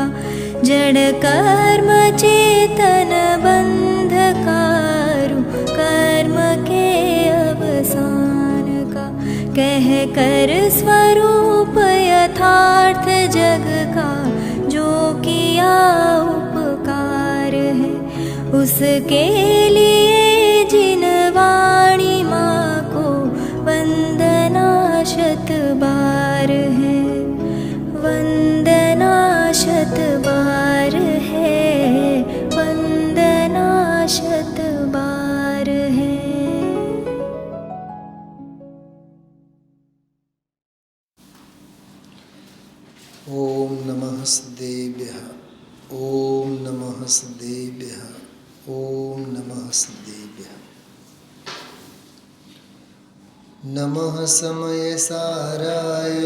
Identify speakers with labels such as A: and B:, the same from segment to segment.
A: का जड़ कर्म चेतन बंधकारु कर्म के अवसान का कह कर स्वरूप यथार्थ जग का जो किया उपकार है उसके लिए जिन वाणी माँ को वंदना शत बार है वंदना शत बार है वंदना शत बार है।
B: ओम नमः सिद्धेभ्यः ओम नमः सिद्धेभ्यः ओम नमः सिद्धेभ्यः। नमः समयसाराय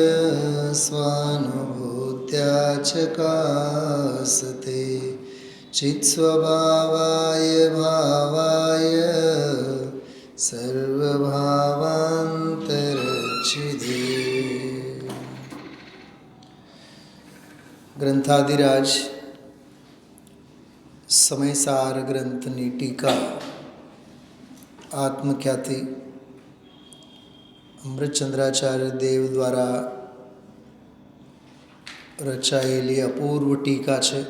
B: स्वानुभूत्या चकासते चित्स्वभावाय भावाय सर्वभावान्तरच्छिदे। ग्रंथादिराज समयसार ग्रंथनी टीका आत्मख्याति अमृतचंद्राचार्य देव द्वारा रचाયેલી અપૂર્વ ટીકા છે।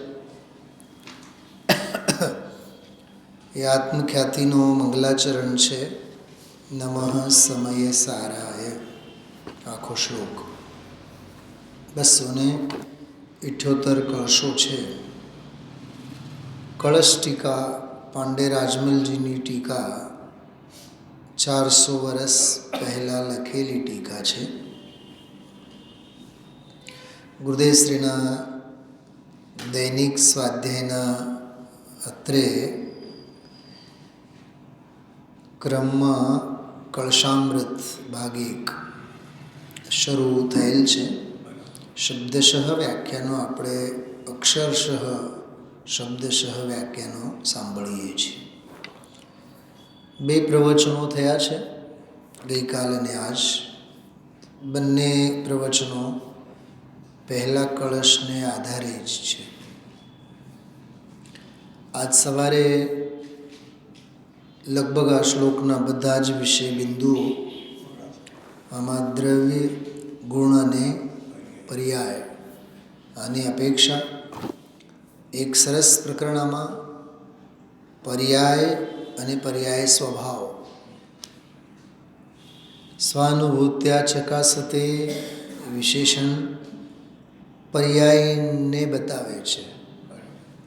B: એ આત્મખ્યાતિનો મંગલાચરણ છે। નમઃ સમયસારાય આખો શ્લોક 278 કળશો છે। કળશ ટીકા પાંડે રાજમલજીની ટીકા 400 વર્ષ પહેલાં લખેલી ટીકા છે। ગુરુદેવશ્રીના દૈનિક સ્વાધ્યાયના અત્રે ક્રમમાં કળશામૃત ભાગ 1 શરૂ થયેલ છે। શબ્દશઃ વ્યાખ્યાનો આપણે અક્ષરશઃ શબ્દશઃ વ્યાખ્યાનો સાંભળીએ છીએ। 2 પ્રવચનો થયા છે ગઈકાલ અને આજ। બંને પ્રવચનો પહેલા કળશને આધારે જ છે। આજ સવારે લગભગ આ શ્લોકના બધા જ વિષય બિંદુઓ આમાં દ્રવ્ય ગુણ અને પર્યાય આની અપેક્ષા એક સરસ પ્રકરણમાં પર્યાય અને પર્યાય સ્વભાવ સ્વાનુભૂત્યા ચકાસતે વિશેષણ પર્યાયને બતાવે છે।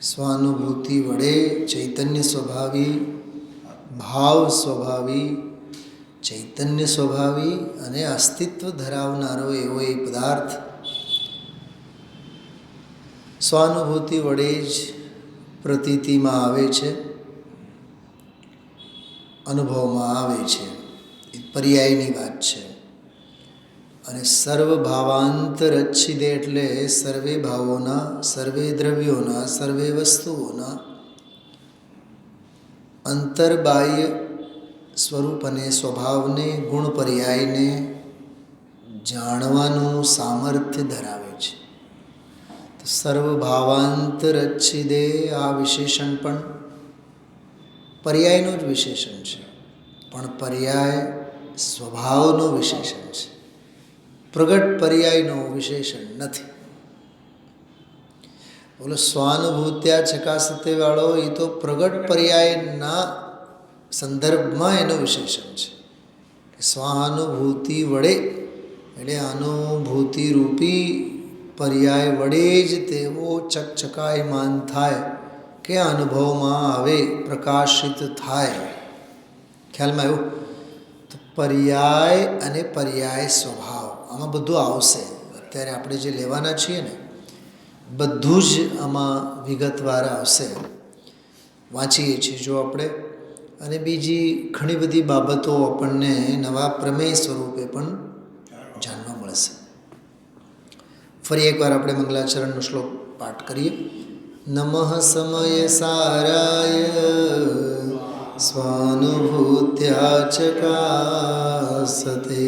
B: સ્વાનુભૂતિ વડે ચૈતન્ય સ્વભાવી ભાવ સ્વભાવી ચૈતન્ય સ્વભાવી અને અસ્તિત્વ ધરાવનારો એવો એ પદાર્થ સ્વાનુભૂતિ વડે જ પ્રતીતિમાં આવે છે, અનુભવમાં આવે છે। એ પર્યાયની વાત છે। અને સર્વ ભાવાંતરચ્છિદે એટલે સર્વે ભાવોના સર્વે દ્રવ્યોના સર્વે વસ્તુઓના અંતર્બાહ્ય સ્વરૂપ અને સ્વભાવને ગુણ પર્યાયને જાણવાનું સામર્થ્ય ધરાવે છે। તો સર્વ ભાવાંતરચ્છિદે આ વિશેષણ પણ પર્યાયનું જ વિશેષણ છે, પણ પર્યાય સ્વભાવનો વિશેષણ છે, પ્રગટ પર્યાયનો વિશેષણ નથી। બોલો સ્વાનુભૂત્યા ચકાસતે વાળો એ તો પ્રગટ પર્યાયના સંદર્ભમાં એનો વિશેષણ છે કે સ્વાનુભૂતિ વડે એટલે અનુભૂતિ રૂપી પર્યાય વડે જ તેઓ ચકચકાયમાન થાય કે અનુભવમાં આવે, પ્રકાશિત થાય। ખ્યાલમાં આવ્યું? તો પર્યાય અને પર્યાય સ્વભાવ આમાં બધું આવશે। અત્યારે આપણે જે લેવાના છીએ ને બધું જ આમાં વિગતવાર આવશે, વાંચીએ છીએ જો આપણે। અને બીજી ઘણી બધી બાબતો આપણને નવા પ્રમેય સ્વરૂપે પણ જાણવા મળશે। ફરી એકવાર આપણે મંગલાચરણનો શ્લોક પાઠ કરીએ। નમઃ સમયસારાય સ્વાનુભૂત્યા ચકાસતે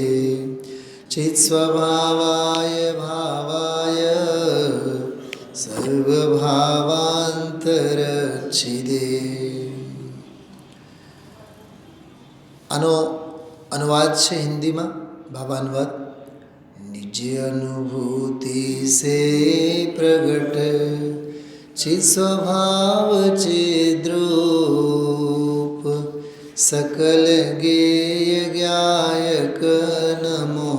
B: ચિત્સ્વભાવાય ભાવાય સર્વભાવાંતરચ્છિદે આનો અનુવાદ છે હિન્દીમાં, ભાવાનુવાદ. નિજ અનુભૂતિ સે પ્રગટ ચિત સ્વભાવ ચિદ્રૂપ सकल गेय ज्ञायक नमो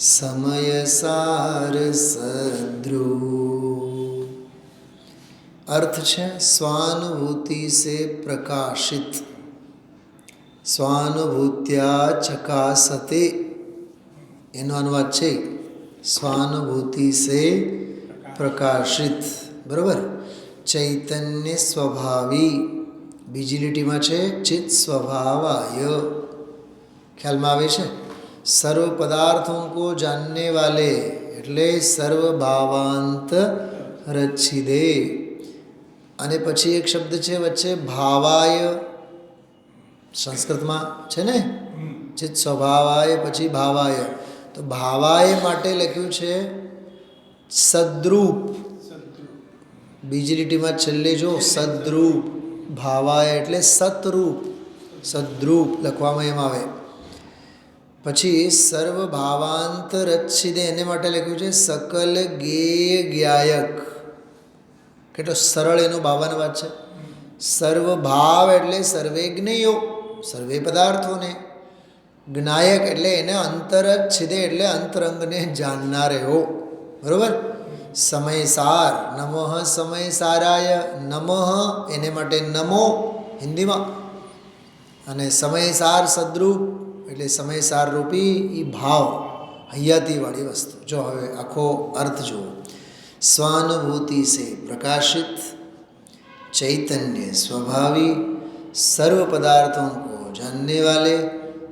B: समय सार सद्रूप. अर्थ છે स्वानुभूति से प्रकाशित, स्वानुभूत्या चकासते, એનો અનુવાદ છે स्वानुभूति से प्रकाशित. બરાબર. ચૈતન્ય સ્વભાવી, બીજી લીટીમાં છે ચિત્ત સ્વભાવાય. ખ્યાલમાં આવે છે. સર્વ પદાર્થો કો જાનને વાલે એટલે સર્વ ભાવાંત રચ્છિદે. અને પછી એક શબ્દ છે વચ્ચે ભાવાય, સંસ્કૃતમાં છે ને, ચિત્ત સ્વભાવાય પછી ભાવાય. તો ભાવાય માટે લખ્યું છે સદ્રૂપ. બીજી લીટીમાં છેલ્લે જો સદ્રૂપ, ભાવાય એટલે સતરૂપ, સદ્રૂપ લખવામાં એમ આવે. પછી સર્વ ભાવાંત રચ્છિદે એને માટે લખ્યું છે સકલ ગેય જ્ઞાયક. કેટલો સરળ એનો ભાવાનુવાદ છે. સર્વ ભાવ એટલે સર્વે જ્ઞેયો, સર્વે પદાર્થોને. જ્ઞાયક એટલે એને અંતરચ્છિદે એટલે અંતરંગને જાણનારે હો. બરાબર. સમયસાર, નમઃ સમયસારાય, નમઃ એને માટે નમો હિન્દીમાં. અને સમયસાર સદ્રૂપ એટલે સમયસાર રૂપી એ ભાવ, હૈયાતીવાળી વસ્તુ. જો હવે આખો અર્થ જુઓ. स्वानुभूति से प्रकाशित, चैतन्य स्वभावी, सर्व पदार्थों को जानने वाले,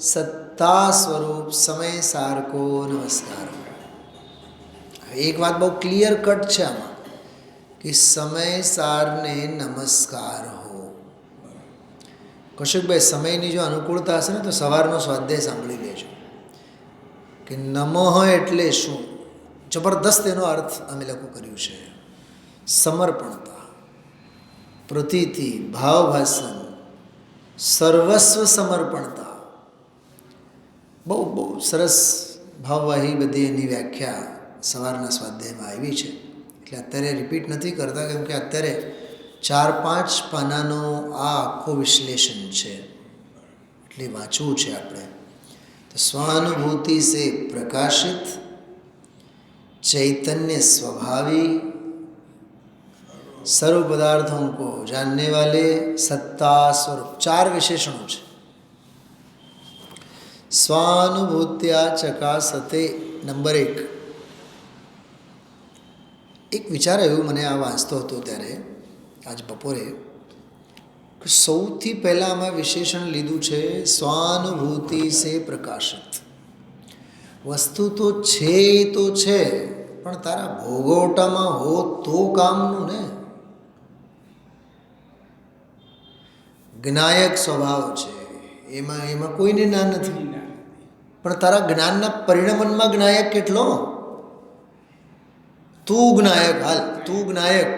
B: सत्ता स्वरूप समय सार को नमस्कार. एक बात बहुत क्लियर कट છે આમાં કે સમય સારને નમસ્કાર હો. કૌશિકભાઈ, સમયની જો અનુકૂળતા હશે ને તો સવારનો સ્વાધ્યાય સાંભળી લેજો કે નમઃ એટલે શું. જબરદસ્ત એનો અર્થ અમે લોકો કર્યું છે. સમર્પણતા, પ્રતીતિ, ભાવભાષણ, સર્વસ્વ સમર્પણતા. બહુ બહુ સરસ ભાવવાહી બધી એની વ્યાખ્યા સવારના સ્વાધ્યાયમાં આવી છે. એટલે અત્યારે રિપીટ નથી કરતા, કેમ કે અત્યારે 4-5 પાનાનો આ આખો વિશ્લેષણ છે, એટલે વાંચવું છે આપણે. તો સ્વાનુભૂતિ સે પ્રકાશિત, चैतन्य स्वभावी, सर्व पदार्थों को जानने वाले, सत्ता स्वरूप. 4 विशेषणों છે. स्वानुभूत्या चकासते. नंबर 1. એક વિચાર આવ્યો મને આ વાંચતો હતો ત્યારે આજ બપોરે કે સૌથી પહેલાં આમાં વિશેષણ લીધું છે स्वानुभूति से प्रकाशित. વસ્તુ તો છે તો છે, પણ તારા ભોગવટામાં હો તો કામનું ને. જ્ઞાયક સ્વભાવ છે, એમાં કોઈને જ્ઞાન નથી, પણ તારા જ્ઞાનના પરિણમનમાં જ્ઞાયક કેટલો. તું જ્ઞાયક, હાલ તું જ્ઞાયક,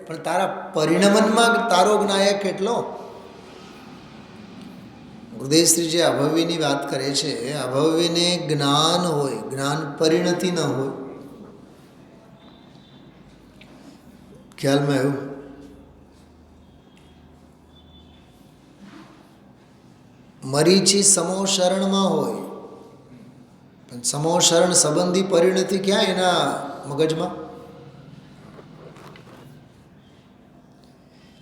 B: પણ તારા પરિણમનમાં તારો જ્ઞાયક કેટલો. ગુરુદેવશ્રી જે અભવ્યની વાત કરે છે, અભવ્યને જ્ઞાન હોય, જ્ઞાન પરિણતિ ન હોય. ખ્યાલમાં આવ્યું. મરીચી સમોશરણમાં હોય, પણ સમોશરણ સંબંધી પરિણતિ ક્યાં એના મગજમાં.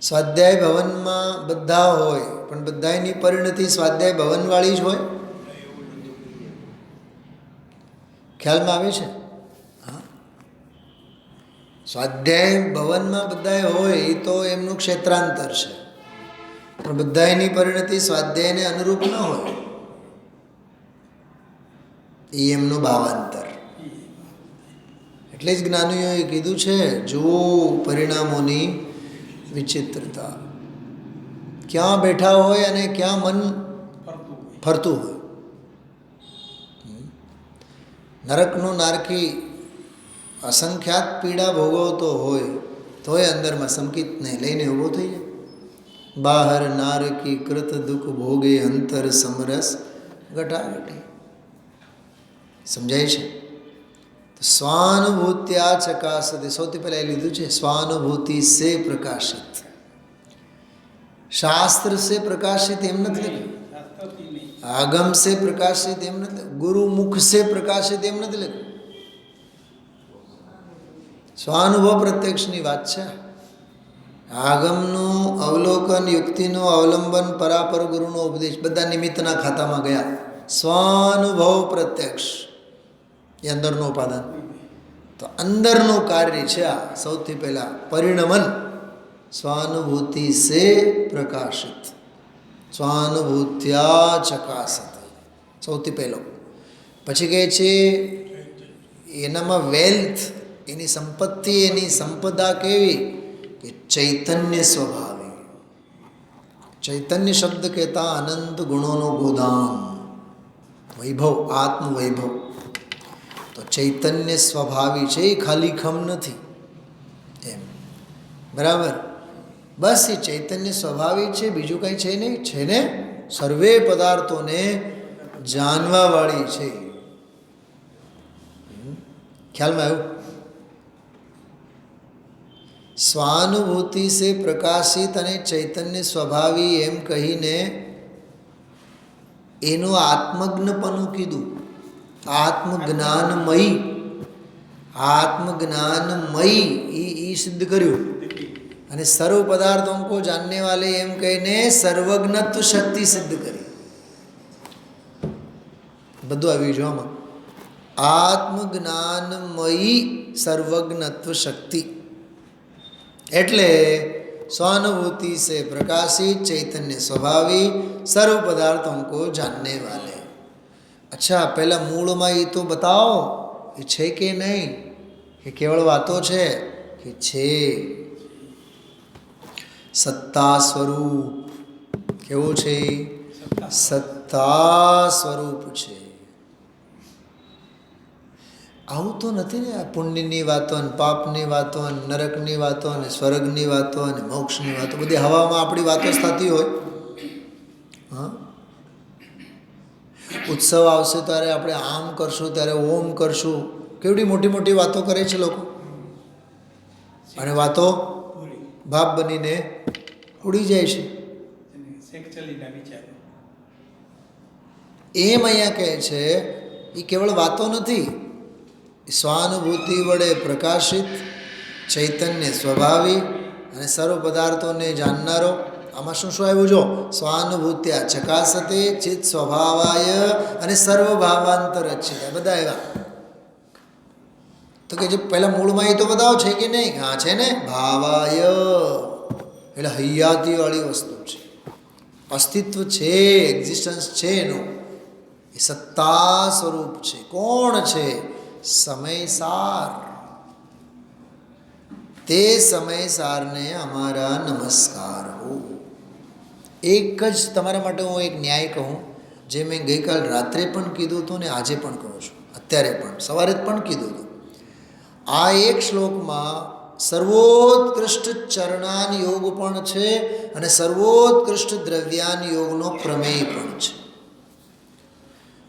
B: સ્વાધ્યાય ભવનમાં બધા હોય, પણ બધાની પરિણતિ સ્વાધ્યાય ભવનવાળી જ હોય. ખ્યાલમાં આવે છે. હા, સ્વાધ્યાય ભવનમાં બધા હોય એ તો એમનું ક્ષેત્રાંતર છે, પણ બધાની પરિણતિ સ્વાધ્યાયને અનુરૂપ ન હોય, એ એમનું ભાવાંતર. એટલે જ જ્ઞાનીઓએ કીધું છે જુઓ પરિણામોની વિચિત્રતા. ક્યાં બેઠા હોય અને ક્યાં મન ફરતું હોય. નરકનો નારકી અસંખ્યાત પીડા ભોગવતો હોય તોય અંદરમાં સંકિતને લઈને ઊભો થઈ જાય. बाहर नार की कृत दुख भोगे अंतर समरस घटाघटी. સમજાય છે? તો સ્વાનુભૂત્યા ચકાસતે, સૌથી પહેલાં એ લીધું છે સ્વાનુભૂતિ સે પ્રકાશિત. શાસ્ત્ર સે પ્રકાશિત એમ નથી લખ્યું, આગમ સે પ્રકાશિત એમ નથી લખ્યું, ગુરુમુખ સે પ્રકાશિત એમ નથી લખ્યું. સ્વાનુભવ પ્રત્યક્ષની વાત છે. આગમનું અવલોકન, યુક્તિનું અવલંબન, પરાપર ગુરુનો ઉપદેશ બધા નિમિત્તના ખાતામાં ગયા. સ્વાનુભવ પ્રત્યક્ષ એ અંદરનું ઉપાદાન. તો અંદરનું કાર્ય છે આ. સૌથી પહેલાં પરિણમન સ્વાનુભૂતિ સે પ્રકાશિત, સ્વાનુભૂત્યા ચકાસત, સૌથી પહેલો. પછી કહે છે એનામાં વેલ્થ, એની સંપત્તિ, એની સંપદા કેવી કે ચૈતન્ય સ્વભાવી. ચૈતન્ય શબ્દ કહેતા અનંત ગુણોનો ગોદામ, વૈભવ, આત્મવૈભવ. તો ચૈતન્ય સ્વભાવી છે, એ ખાલી ખમ નથી એમ. બરાબર? બસ એ ચૈતન્ય સ્વભાવી છે, બીજું કંઈ છે નહીં. છે ને સર્વે પદાર્થોને જાણવાવાળી છે. ખ્યાલમાં આવ્યું? સ્વાનુભૂતિ સે પ્રકાશિત અને ચૈતન્ય સ્વભાવી એમ કહીને એનું આત્મજ્ઞપણું કીધું. આત્મજ્ઞાનમયી, આત્મજ્ઞાનમયી એ સિદ્ધ કર્યું. અને સર્વ પદાર્થોं को जानने वाले એમ કહીને સર્વજ્ઞત્વ શક્તિ સિદ્ધ કરી. બધું આવ્યું જો આમાં. આત્મજ્ઞાનમયી સર્વજ્ઞત્વ શક્તિ એટલે स्वानुभूति से प्रकाशित चैतन्य स्वभावी सर्व पदार्थों को जानने वाले. अच्छा पहला मूल में ये तो बताओ ये छे के नहीं, ये केवल बातों छे कि छे. सत्ता स्वरूप केवो छे? सत्ता स्वरूप छे. આવું તો નથી ને આ પુણ્યની વાતો અને પાપની વાતો અને નરકની વાતો અને સ્વર્ગની વાતો અને મોક્ષની વાતો બધી હવામાં આપણી વાતો થતી હોય. હા, ઉત્સવ આવશે ત્યારે આપણે આમ કરશું, ત્યારે ઓમ કરશું, કેવડી મોટી મોટી વાતો કરે છે લોકો. અને વાતો ભાપ બનીને ઉડી જાય છે. એમ અહીંયા કહે છે એ કેવળ વાતો નથી, સ્વાનુભૂતિ વડે પ્રકાશિત ચૈતન્ય સ્વભાવી અને સર્વ પદાર્થોને જાણનારો. આમાં શું શું આવ્યું જો? સ્વાનુભૂત્યા ચકાસતે ચિત્ત સ્વભાવાય અને સર્વ ભાવાંતર છે. બધા એવા તો કે જે પહેલાં મૂળમાં એ તો બતાવો છે કે નહીં? હા છે ને. ભાવાય એટલે હૈયાતીવાળી વસ્તુ છે, અસ્તિત્વ છે, એક્ઝિસ્ટન્સ છે એનું. એ સત્તા સ્વરૂપ છે. કોણ છે? સમયસાર. તે સમયસારને અમારા નમસ્કાર હો. એક જ તમારા માટે હું એક ન્યાય કહું, જે મેં ગઈકાલ રાત્રે પણ કીધું હતું ને આજે પણ કહું છું, અત્યારે પણ સવારે પણ કીધું હતું. આ એક શ્લોકમાં સર્વોત્કૃષ્ટ ચરણાન યોગ પણ છે અને સર્વોત્કૃષ્ટ દ્રવ્યાન યોગનો પ્રમેય પણ છે.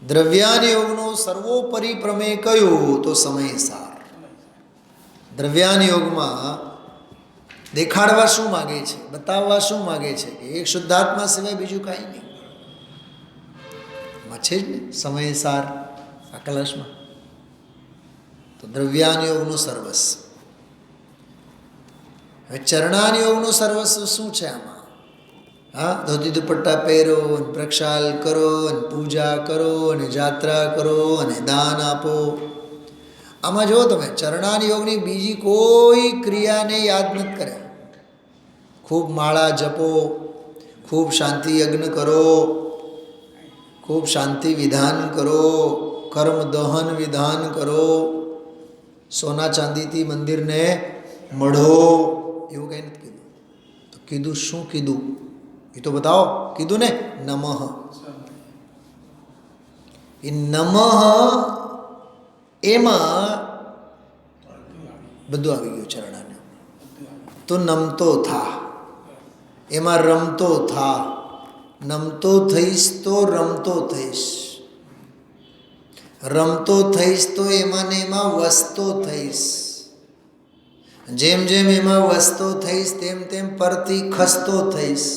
B: દ્રવ્યાન યોગનો સર્વોપરી પ્રમેય કયો? તો સમયસાર. દ્રવ્યાન યોગમાં દેખાડવા શું માગે છે, બતાવવા શું માગે છે કે એક શુદ્ધાત્મા સિવાય બીજું કાંઈ નહીં. એમાં છે જ ને સમયસાર આ કલશમાં. તો દ્રવ્યાન યોગનું સર્વસ્વ. હવે ચરણાન યોગનું સર્વસ્વ શું છે આમાં? હા, ધોતી દુપટ્ટા પહેરો અને પ્રક્ષાલ કરો અને પૂજા કરો અને જાત્રા કરો અને દાન આપો. આમાં જો તમે ચરણાન યોગની બીજી કોઈ ક્રિયાને યાદ નથી કર્યા. ખૂબ માળા જપો, ખૂબ શાંતિ યજ્ઞ કરો, ખૂબ શાંતિ વિધાન કરો, કર્મ દહન વિધાન કરો, સોના ચાંદીથી મંદિરને મઢો, એવું કંઈ નથી કીધું. તો કીધું શું કીધું એ તો બતાવો. કીધું ને નમઃ. એ નમઃ એમાં બધું આવી ગયું ચરણાને. તો નમતો થા. એમાં રમતો થા. નમતો થઈશ તો રમતો થઈશ, રમતો થઈશ તો એમાં ને એમાં વસતો થઈશ. જેમ જેમ એમાં વસતો થઈશ તેમ તેમ પરથી ખસતો થઈશ.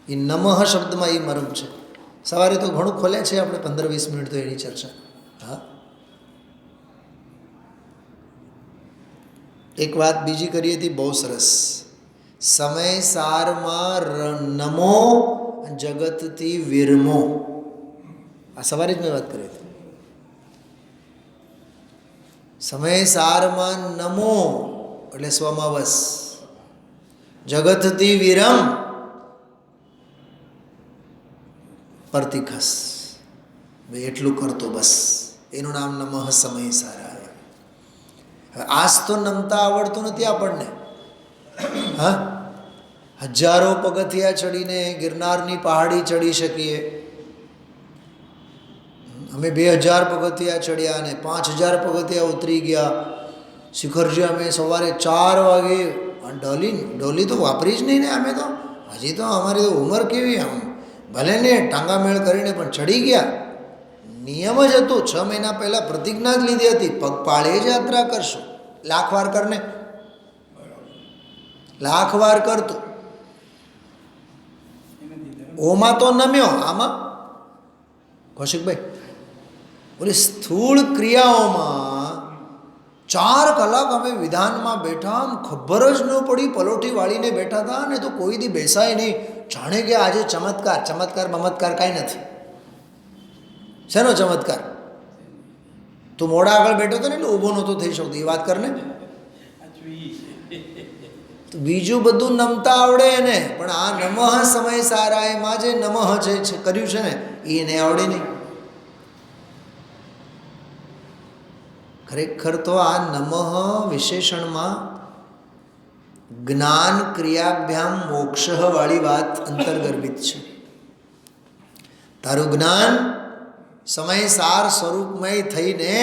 B: એ નમઃ શબ્દમાં એ મર્મ છે. સવારે તો ઘણું ખોલ્યા છે આપણે, 15-20 મિનિટ તો એની ચર્ચા. હા, એક વાત બીજી કરી હતી બહુ સરસ. સમય સારમાં નમો જગતથી વિરમો. આ સવારે જ મેં વાત કરી હતી. સમય સારમાં નમો એટલે સ્વમાં વસ, જગતથી વિરમ પરથી ખસ. એટલું કરતો બસ, એનું નામ નમઃ સમય સારા. આજ તો નમતા આવડતું નથી આપણને. હા, હજારો પગથિયા ચડીને ગિરનારની પહાડી ચડી શકીએ. અમે 2000 પગથિયા ચડ્યા અને 5000 પગથિયા ઉતરી ગયા. શિખરજી અમે સવારે 4 વાગે ડોલી તો વાપરી જ નહીં ને. અમે તો હજી તો અમારી તો ઉંમર કેવી, આમ ભલે ને ટાંગામેળ કરીને પણ ચડી ગયા. નિયમ જ હતું, 6 મહિના પહેલાં પ્રતિજ્ઞા જ લીધી હતી, પગપાળે જ યાત્રા કરશું. લાખ વાર કરને, લાખ વાર કરતું. ઓમાં તો નમ્યો, આમાં કૌશિકભાઈ બોલી સ્થૂળ ક્રિયાઓમાં 4 કલાક અમે વિધાનમાં બેઠા, આમ ખબર જ ન પડી. પલોઠી વાળીને બેઠા હતા ને તો કોઈ દી બેસાય નહીં. જાણે કે આજે ચમત્કાર ચમત્કાર બમત્કાર કાંઈ નથી. શેનો ચમત્કાર? તું મોડા આગળ બેઠો હતો ને એટલે ઊભો નહોતો થઈ શકતો. એ વાત કરને. બીજું બધું નમતા આવડે એને, પણ આ નમઃ સમય સારા એમાં જે નમઃ જે કર્યું છે ને એને આવડે નહીં. ખરેખર તો આ નમઃ વિશેષણમાં જ્ઞાન ક્રિયાભ્યામ મોક્ષ વાળી વાત અંતર્ગર્ભિત છે. તારું જ્ઞાન સમય સાર સ્વરૂપમય થઈને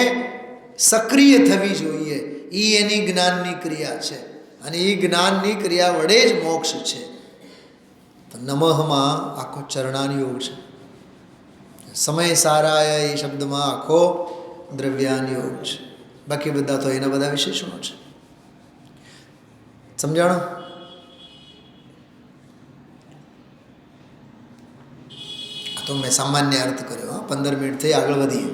B: સક્રિય થવી જોઈએ. એ એની જ્ઞાનની ક્રિયા છે અને એ જ્ઞાનની ક્રિયા વડે જ મોક્ષ છે. તો નમઃમાં આખો ચરણાન યોગ છે. સમય સારાય એ શબ્દમાં આખો દ્રવ્યાન યોગ છે. બાકી બધા તો એના બધા વિશેષણો છે. સમજાણો? તો મેં સામાન્ય અર્થ કર્યો. 15 मिनट થઈ, આગળ વધીએ.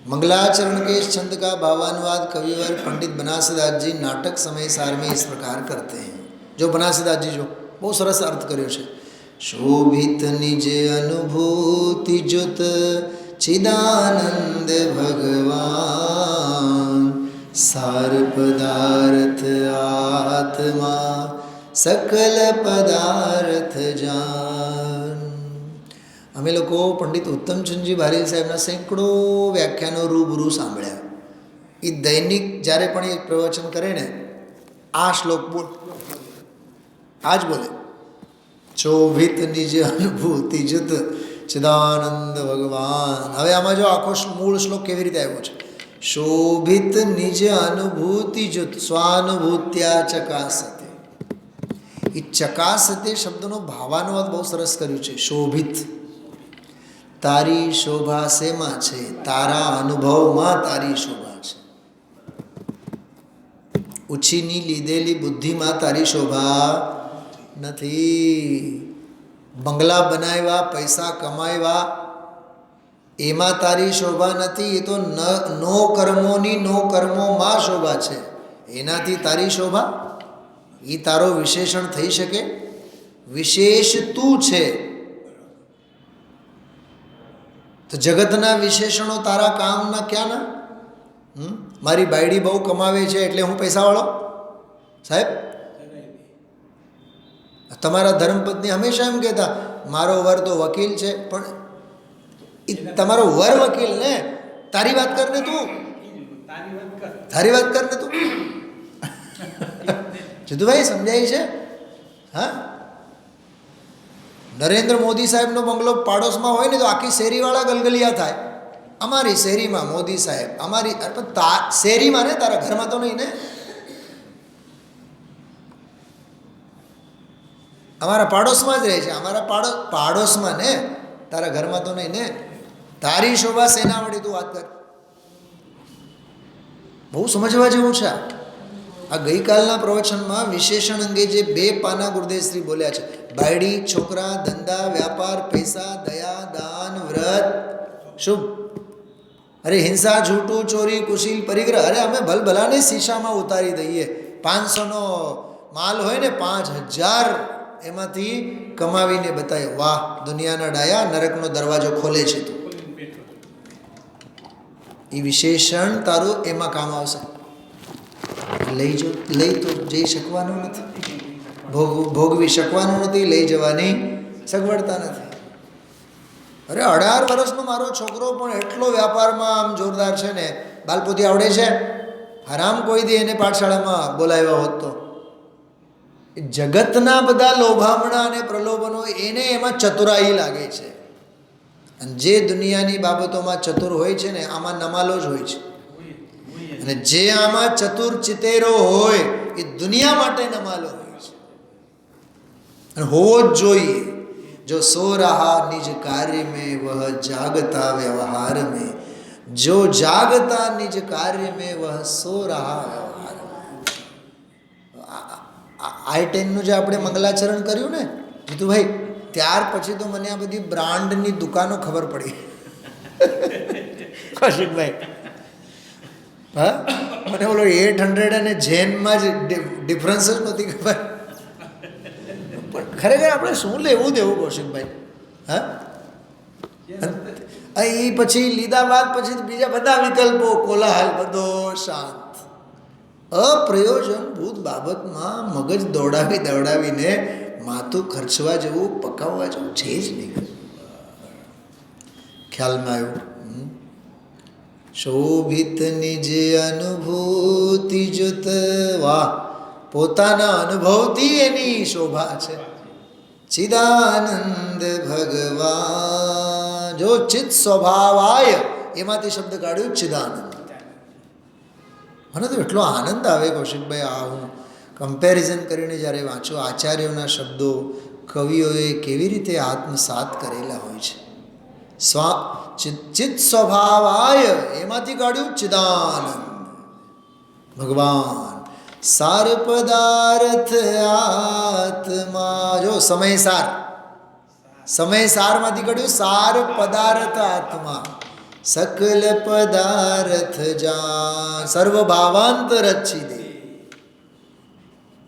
B: मंगलाचरण के इस छंद का भावानुवाद कविवर पंडित बनारसीदास जी नाटक समय सार में इस प्रकार करते हैं. जो बनारसीदास जी जो बहुत सरस अर्थ કર્યો છે. शोभित निज अनुभूति जुत चिदानंद भगवान सार पदार्थ आत्मा सकल पदार्थ जान. અમે લોકો પંડિત ઉત્તમચંદજી બારેલ સાહેબના સેંકડો વ્યાખ્યાનો રૂબરૂ સાંભળ્યા. એ દૈનિક જ્યારે પણ એ પ્રવચન કરે ને આ શ્લોક બોલ, આ જ બોલે. શોભિત નિજ અનુભૂતિ જુત ચિદાનંદ ભગવાન. હવે આમાં જો આખો મૂળ શ્લોક કેવી રીતે આવ્યો છે? શોભિત નિજ અનુભૂતિ જુત સ્વાનુભૂત્યા ચકાસતે. એ ચકાસતે શબ્દનો ભાવાનુવાદ બહુ સરસ કર્યું છે. શોભિત, તારી શોભા શેમાં છે? તારા અનુભવમાં તારી શોભા છે. ઉછીની લીધેલી બુદ્ધિમાં તારી શોભા નથી. બંગલા બનાવ્યા, પૈસા કમાવ્યા, એમાં તારી શોભા નથી. એ તો નો કર્મોની નો કર્મોમાં શોભા છે. એનાથી તારી શોભા? એ તારો વિશેષણ થઈ શકે? વિશેષ તું છે. તો જગતના વિશેષણો તારા કામના ક્યાંના? મારી બાયડી બહુ કમાવે છે એટલે હું પૈસાવાળો? સાહેબ, તમારા ધર્મપત્ની હંમેશા એમ કહેતા મારો વર તો વકીલ છે. પણ એ તમારો વર વકીલ ને, તારી વાત કર ને તું, તારી વાત કર ને તું. જુદુભાઈ સમજાય છે? હા, નરેન્દ્ર મોદી સાહેબનો બંગલો પાડોશમાં હોય ને તો આખી શેરીવાળા ગલગલિયા થાય. અમારી શેરીમાં મોદી સાહેબ, અમારી શેરીમાં ને, તારા ઘરમાં તો નહીં ને. અમારા પાડોશમાં જ રહે છે. અમારા પાડોશમાં ને, તારા ઘરમાં તો નહીં ને. તારી શોભા સેના વળી તું વાત કર. બહુ સમજવા જેવું છે આ ગઈકાલના પ્રવચનમાં વિશેષણ અંગે જે 2 પાના ગુરુદેવશ્રી બોલ્યા છે, બાયડી, છોકરા, ધંધા, વ્યાપાર, પૈસા, દયા, દાન, વ્રત, શુભ. અરે હિંસા, જૂઠું, ચોરી, કુશીલ, પરિગ્રહ, અરે અમે ભલભલાને શીશામાં ઉતારી દઈએ. 500નો માલ હોય ને 5000 એમાંથી કમાવીને બતાવે, વાહ દુનિયાના ડાયા, નરકનો દરવાજો ખોલે છે તું. એ વિશેષણ તારું એમાં કામ આવશે. લઈ તો જઈ શકવાનું નથી, ભોગવી શકવાનું નથી, લઈ જવાની સગવડતા નથી. અરે 18 વર્ષનો મારો છોકરો પણ એટલો વ્યાપારમાં આમ જોરદાર છે ને, બાલપોથી આવડે છે. હરામ કોઈ દી એને પાઠશાળામાં બોલાવ્યા હોત તો. જગતના બધા લોભામણા અને પ્રલોભનો એને એમાં ચતુરાઈ લાગે છે. અને જે દુનિયાની બાબતોમાં ચતુર હોય છે ને, આમાં નમાલો જ હોય છે. અને જે આમાં ચતુર ચિતેરો હોય એ દુનિયા માટે નમાલો હોય છે, અને હોવો જ જોઈએ. જો સો રહા નિજ કાર્ય में वह जागता व्यवहार में, जो जागता निज कार्य में वह सो रहा व्यवहार में. I10નું જે આપણે મંગલાચરણ કર્યું ને જીતુભાઈ, ત્યાર પછી તો મને આ બધી બ્રાન્ડની દુકાનો ખબર પડી. કૌશિકભાઈ, હા, મને બોલો 800 અને જૈનમાં જ ડિફરન્સ જ નથી ખબર. પણ ખરેખર આપણે શું લેવું દેવું કૌશિકભાઈ? હા, એ પછી લીધા બાદ પછી બીજા બધા વિકલ્પો, કોલાહલ બધો શાંત. અપ્રયોજનભૂત બાબતમાં મગજ દોડાવીને માથું ખર્ચવા જેવું, પકાવવા જેવું છે જ નહીં. ખ્યાલમાં આવ્યું? શોભિત નિજ અનુભૂતિ જુત, વાહ, પોતાના અનુભવથી એની શોભા છે. ચિદાનંદ ભગવાન, જો ચિત સ્વભાવાય, એમાંથી શબ્દ કાઢ્યું ચિદાનંદ. મને તો એટલો આનંદ આવે કૌશિકભાઈ, આ હું કમ્પેરિઝન કરીને જ્યારે વાંચો, આચાર્યોના શબ્દો કવિઓએ કેવી રીતે આત્મસાત કરેલા હોય છે. ચિત સ્વભાવાય, એમાંથી કાઢ્યું ચિદાનંદ ભગવાન. સાર પદાર્થ આત્મા, જો સમયસારમાંથી કાઢ્યું સાર પદાર્થ આત્મા. સકલ પદાર્થ જાન, સર્વ ભાવાંતર છિદે.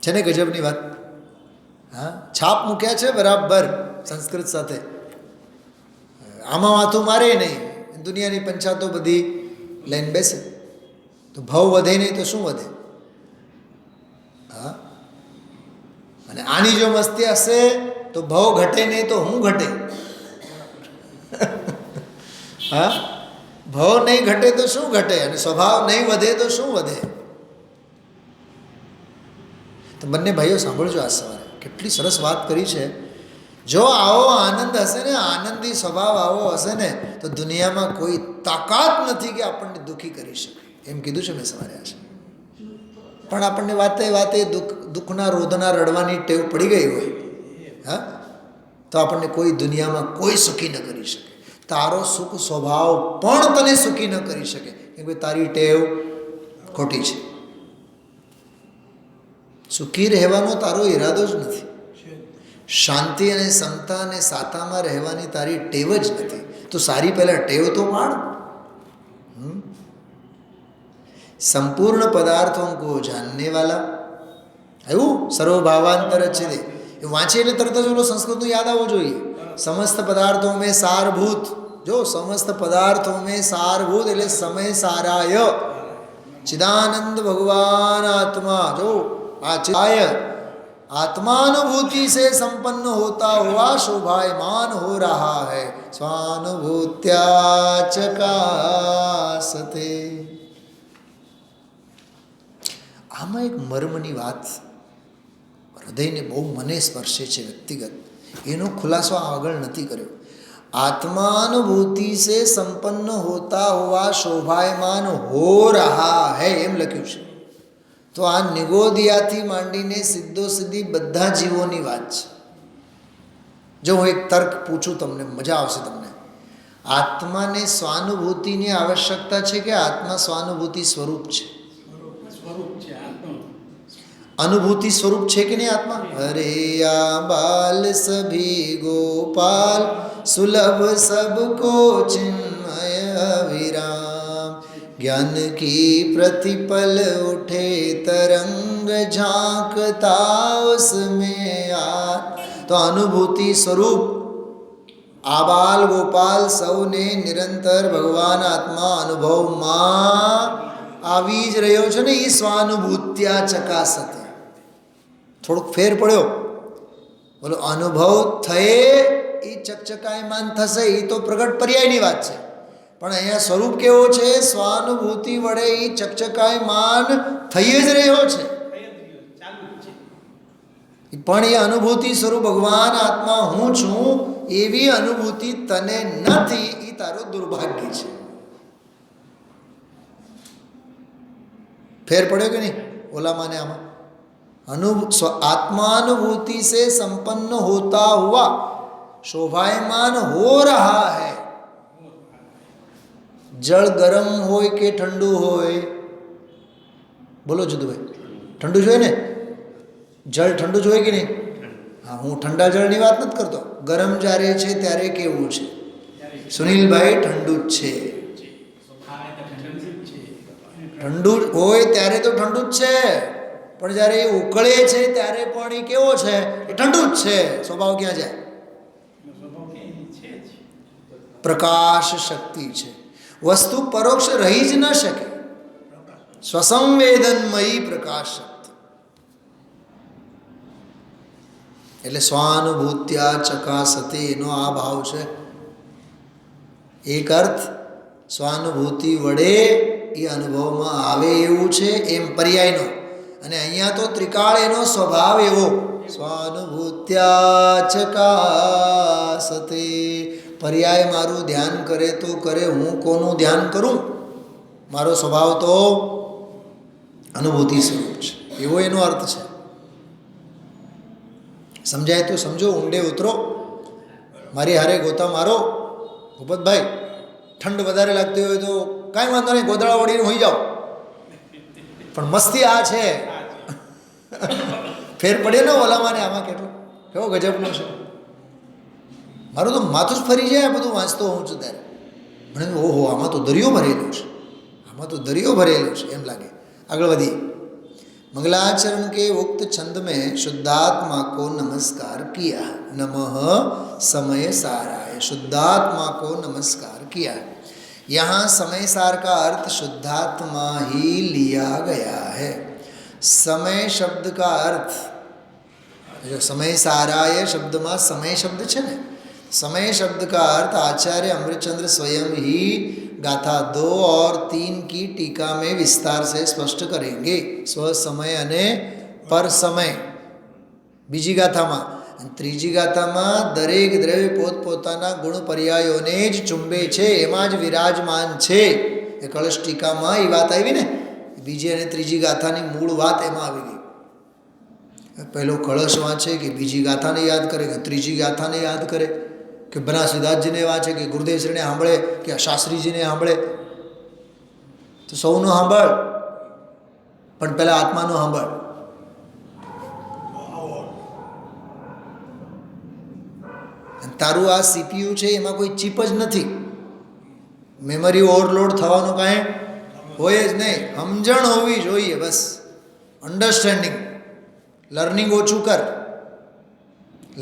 B: છે ને ગજબની વાત? હા, છાપ મૂક્યા છે બરાબર સંસ્કૃત સાથે. આમાં માથું મારે નહીં, દુનિયાની પંચાતો બધી લઈને બેસે તો ભાવ વધે નહીં તો શું વધે? હા, અને આની જો મસ્તી હશે તો ભાવ ઘટે નહીં તો હું ઘટે? હા, ભાવ નહીં ઘટે તો શું ઘટે? અને સ્વભાવ નહીં વધે તો શું વધે? તો બંને ભાઈઓ સાંભળજો, આ સવારે કેટલી સરસ વાત કરી છે. જો આવો આનંદ હશે ને, આનંદી સ્વભાવ આવો હશે ને, તો દુનિયામાં કોઈ તાકાત નથી કે આપણને દુઃખી કરી શકે. એમ કીધું છે મેં સવારે આજે. પણ આપણને વાતે દુઃખના રોદના રડવાની ટેવ પડી ગઈ હોય, હા, તો આપણને કોઈ દુનિયામાં કોઈ સુખી ન કરી શકે. તારો સુખ સ્વભાવ પણ તને સુખી ન કરી શકે, કેમ કે તારી ટેવ ખોટી છે. સુખી રહેવાનો તારો ઈરાદો જ નથી. શાંતિ અને સમતા અને સાતામાં રહેવાની તારી ટેવ જ નથી. તો સારી પહેલાં ટેવ તો પાડ. સંપૂર્ણ પદાર્થોं को जानने वाला, એવું સર્વભાવાંતર છે. એ વાંચીએ એટલે તરત જ ઓલો સંસ્કૃતનું યાદ આવવું જોઈએ. સમસ્ત પદાર્થો મેં સારભૂત, જો સમસ્ત પદાર્થો મેં સારભૂત એટલે સમય સારાય चिदानंद भगवान आत्मा, जो आचार्य आत्मानुभूति से संपन्न होता हुआ शोभायमान हो रहा है, स्वानुभूत्या चकासते. આમાં એક મર્મની વાત હૃદયને બહુ મને સ્પર્શે છે વ્યક્તિગત, એનો ખુલાસો આગળ નથી કર્યો. आत्मानुभूति से संपन्न होता हुआ शोभायमान हो रहा है એમ લખ્યું છે. તો આ નિગોદિયાથી માંડીને સીધો સીધી બધા જીવોની વાત છે. જો હું એક તર્ક પૂછું તમને, મજા આવશે તમને. આત્માને સ્વાનુભૂતિની આવશ્યકતા છે કે આત્મા સ્વાનુભૂતિ સ્વરૂપ છે? અનુભૂતિ સ્વરૂપ છે કે નહીં આત્મા? અરે આ બાલ સભી ગોપાલ સુલભ સબકો ચિન્મય વિરામ ज्ञान की प्रतिपल उठे तरंग झांकता उसमें आ. तो अनुभूति स्वरूप आबाल गोपाल સૌને નિરંતર ભગવાન આત્મા અનુભવમાં આવી જ રહ્યો છે ને, એ સ્વાનુભૂત્યા ચકાસતે. થોડુંક ફેર પડ્યો. બોલો, અનુભવ થયે એ ચકચકાયમાન થશે, એ તો પ્રગટ પર્યાયની વાત છે. પણ અહીંયા સ્વરૂપ કેવો છે? સ્વાનુભૂતિ વડે એ ચકચકાયમાન થઈ જ રહ્યો છે. પણ એ અનુભૂતિ સ્વરૂપ ભગવાન આત્મા હું છું એવી અનુભૂતિ તને નથી, એ તારું દુર્ભાગ્ય છે. ફેર પડ્યો કે નહીં ઓલામાં ને આમાં? आत्मानुभूति से संपन्न होता हुआ शोभायमान हो रहा है. जल गरम होय के ठंडू होय? बोलो जुदुभाई, ठंडू જોઈએ ને? જળ ઠંડુ જોઈએ કે નહીં? હા, હું ઠંડા જળની વાત નથી કરતો. ગરમ જ્યારે છે ત્યારે કેવું છે? સુનિલભાઈ, ઠંડુ જ છે. ઠંડુ હોય ત્યારે તો ઠંડુ જ છે, પણ જ્યારે એ ઉકળે છે ત્યારે પણ એ કેવો છે? એ ઠંડુ જ છે. સ્વભાવ ક્યાં જાય? પ્રકાશ શક્તિ છે. વસ્તુ પરોક્ષ રહી જ ન શકે. સ્વસંવેદનમયી પ્રકાશ શક્તિ. એટલે સ્વાનુભૂત્યા ચકાસતે એનો આ ભાવ છે. એક અર્થ સ્વાનુભૂતિ વડે એ અનુભવમાં આવે એવું છે, એમ પર્યાયનો. અને અહીંયા તો ત્રિકાળ એનો સ્વભાવ એવો. સ્વાનુભૂત્યા ચકાસતે. પર્યાય મારું ધ્યાન કરે તો કરે, હું કોનું ધ્યાન કરું? મારો સ્વભાવ તો અનુભૂતિ સ્વરૂપ છે, એવો એનો અર્થ છે. સમજાય તો સમજો, ઊંડે ઉતરો. મારી હારે ગોતા મારો. ભૂપતભાઈ, ઠંડ વધારે લાગતી હોય તો કાંઈ વાંધો નહીં, ગોદડા વળીને હોઈ જાઓ. પણ મસ્તી આ છે. ફેર પડે ને ઓલામાં ને આમાં? કેટલો કેવો ગજબનો છે. મારું તો માથું જ ફરી જાય બધું વાંચતો હોઉં છું ત્યારે. મને ઓહો, આમાં તો દરિયો ભરેલો છે, આમાં તો દરિયો ભરેલો છે એમ લાગે. આગળ વધીએ. मंगलाचरण के उक्त छंद में शुद्धात्मा को नमस्कार किया. नमः समय साराय. शुद्धात्मा को नमस्कार किया. यहाँ समय सार का अर्थ शुद्धात्मा ही लिया गया है. समय शब्द का अर्थ, जो समय साराय शब्द में समय शब्द है ना, समय शब्द का अर्थ आचार्य अमृतचंद्र स्वयं ही गाथा 2 और 3 की टीका में विस्तार से स्पष्ट करेंगे. स्व समय अने पर समय बीजी गाथामां. ત્રીજી ગાથામાં દરેક દ્રવ્ય પોતપોતાના ગુણ પર્યાયોને જ ચુંબે છે, એમાં જ વિરાજમાન છે. એ કળશ ટીકામાં એ વાત આવી ને, બીજી અને ત્રીજી ગાથાની મૂળ વાત એમાં આવી ગઈ. પહેલો કળશ વાંચે કે બીજી ગાથાને યાદ કરે કે ત્રીજી ગાથાને યાદ કરે, કે બનાસદાસજીને વાંચે કે ગુરુદેવશ્રીને સાંભળે કે શાસ્ત્રીજીને સાંભળે. તો સૌનું સાંભળ, પણ પહેલાં આત્માનું સાંભળ. તારું આ સીપીયુ છે, એમાં કોઈ ચીપ જ નથી. મેમરી ઓવરલોડ થવાનું કાંઈ હોય જ નહીં. સમજણ હોવી જોઈએ બસ. અન્ડરસ્ટેન્ડિંગ. લર્નિંગ ઓછું કર,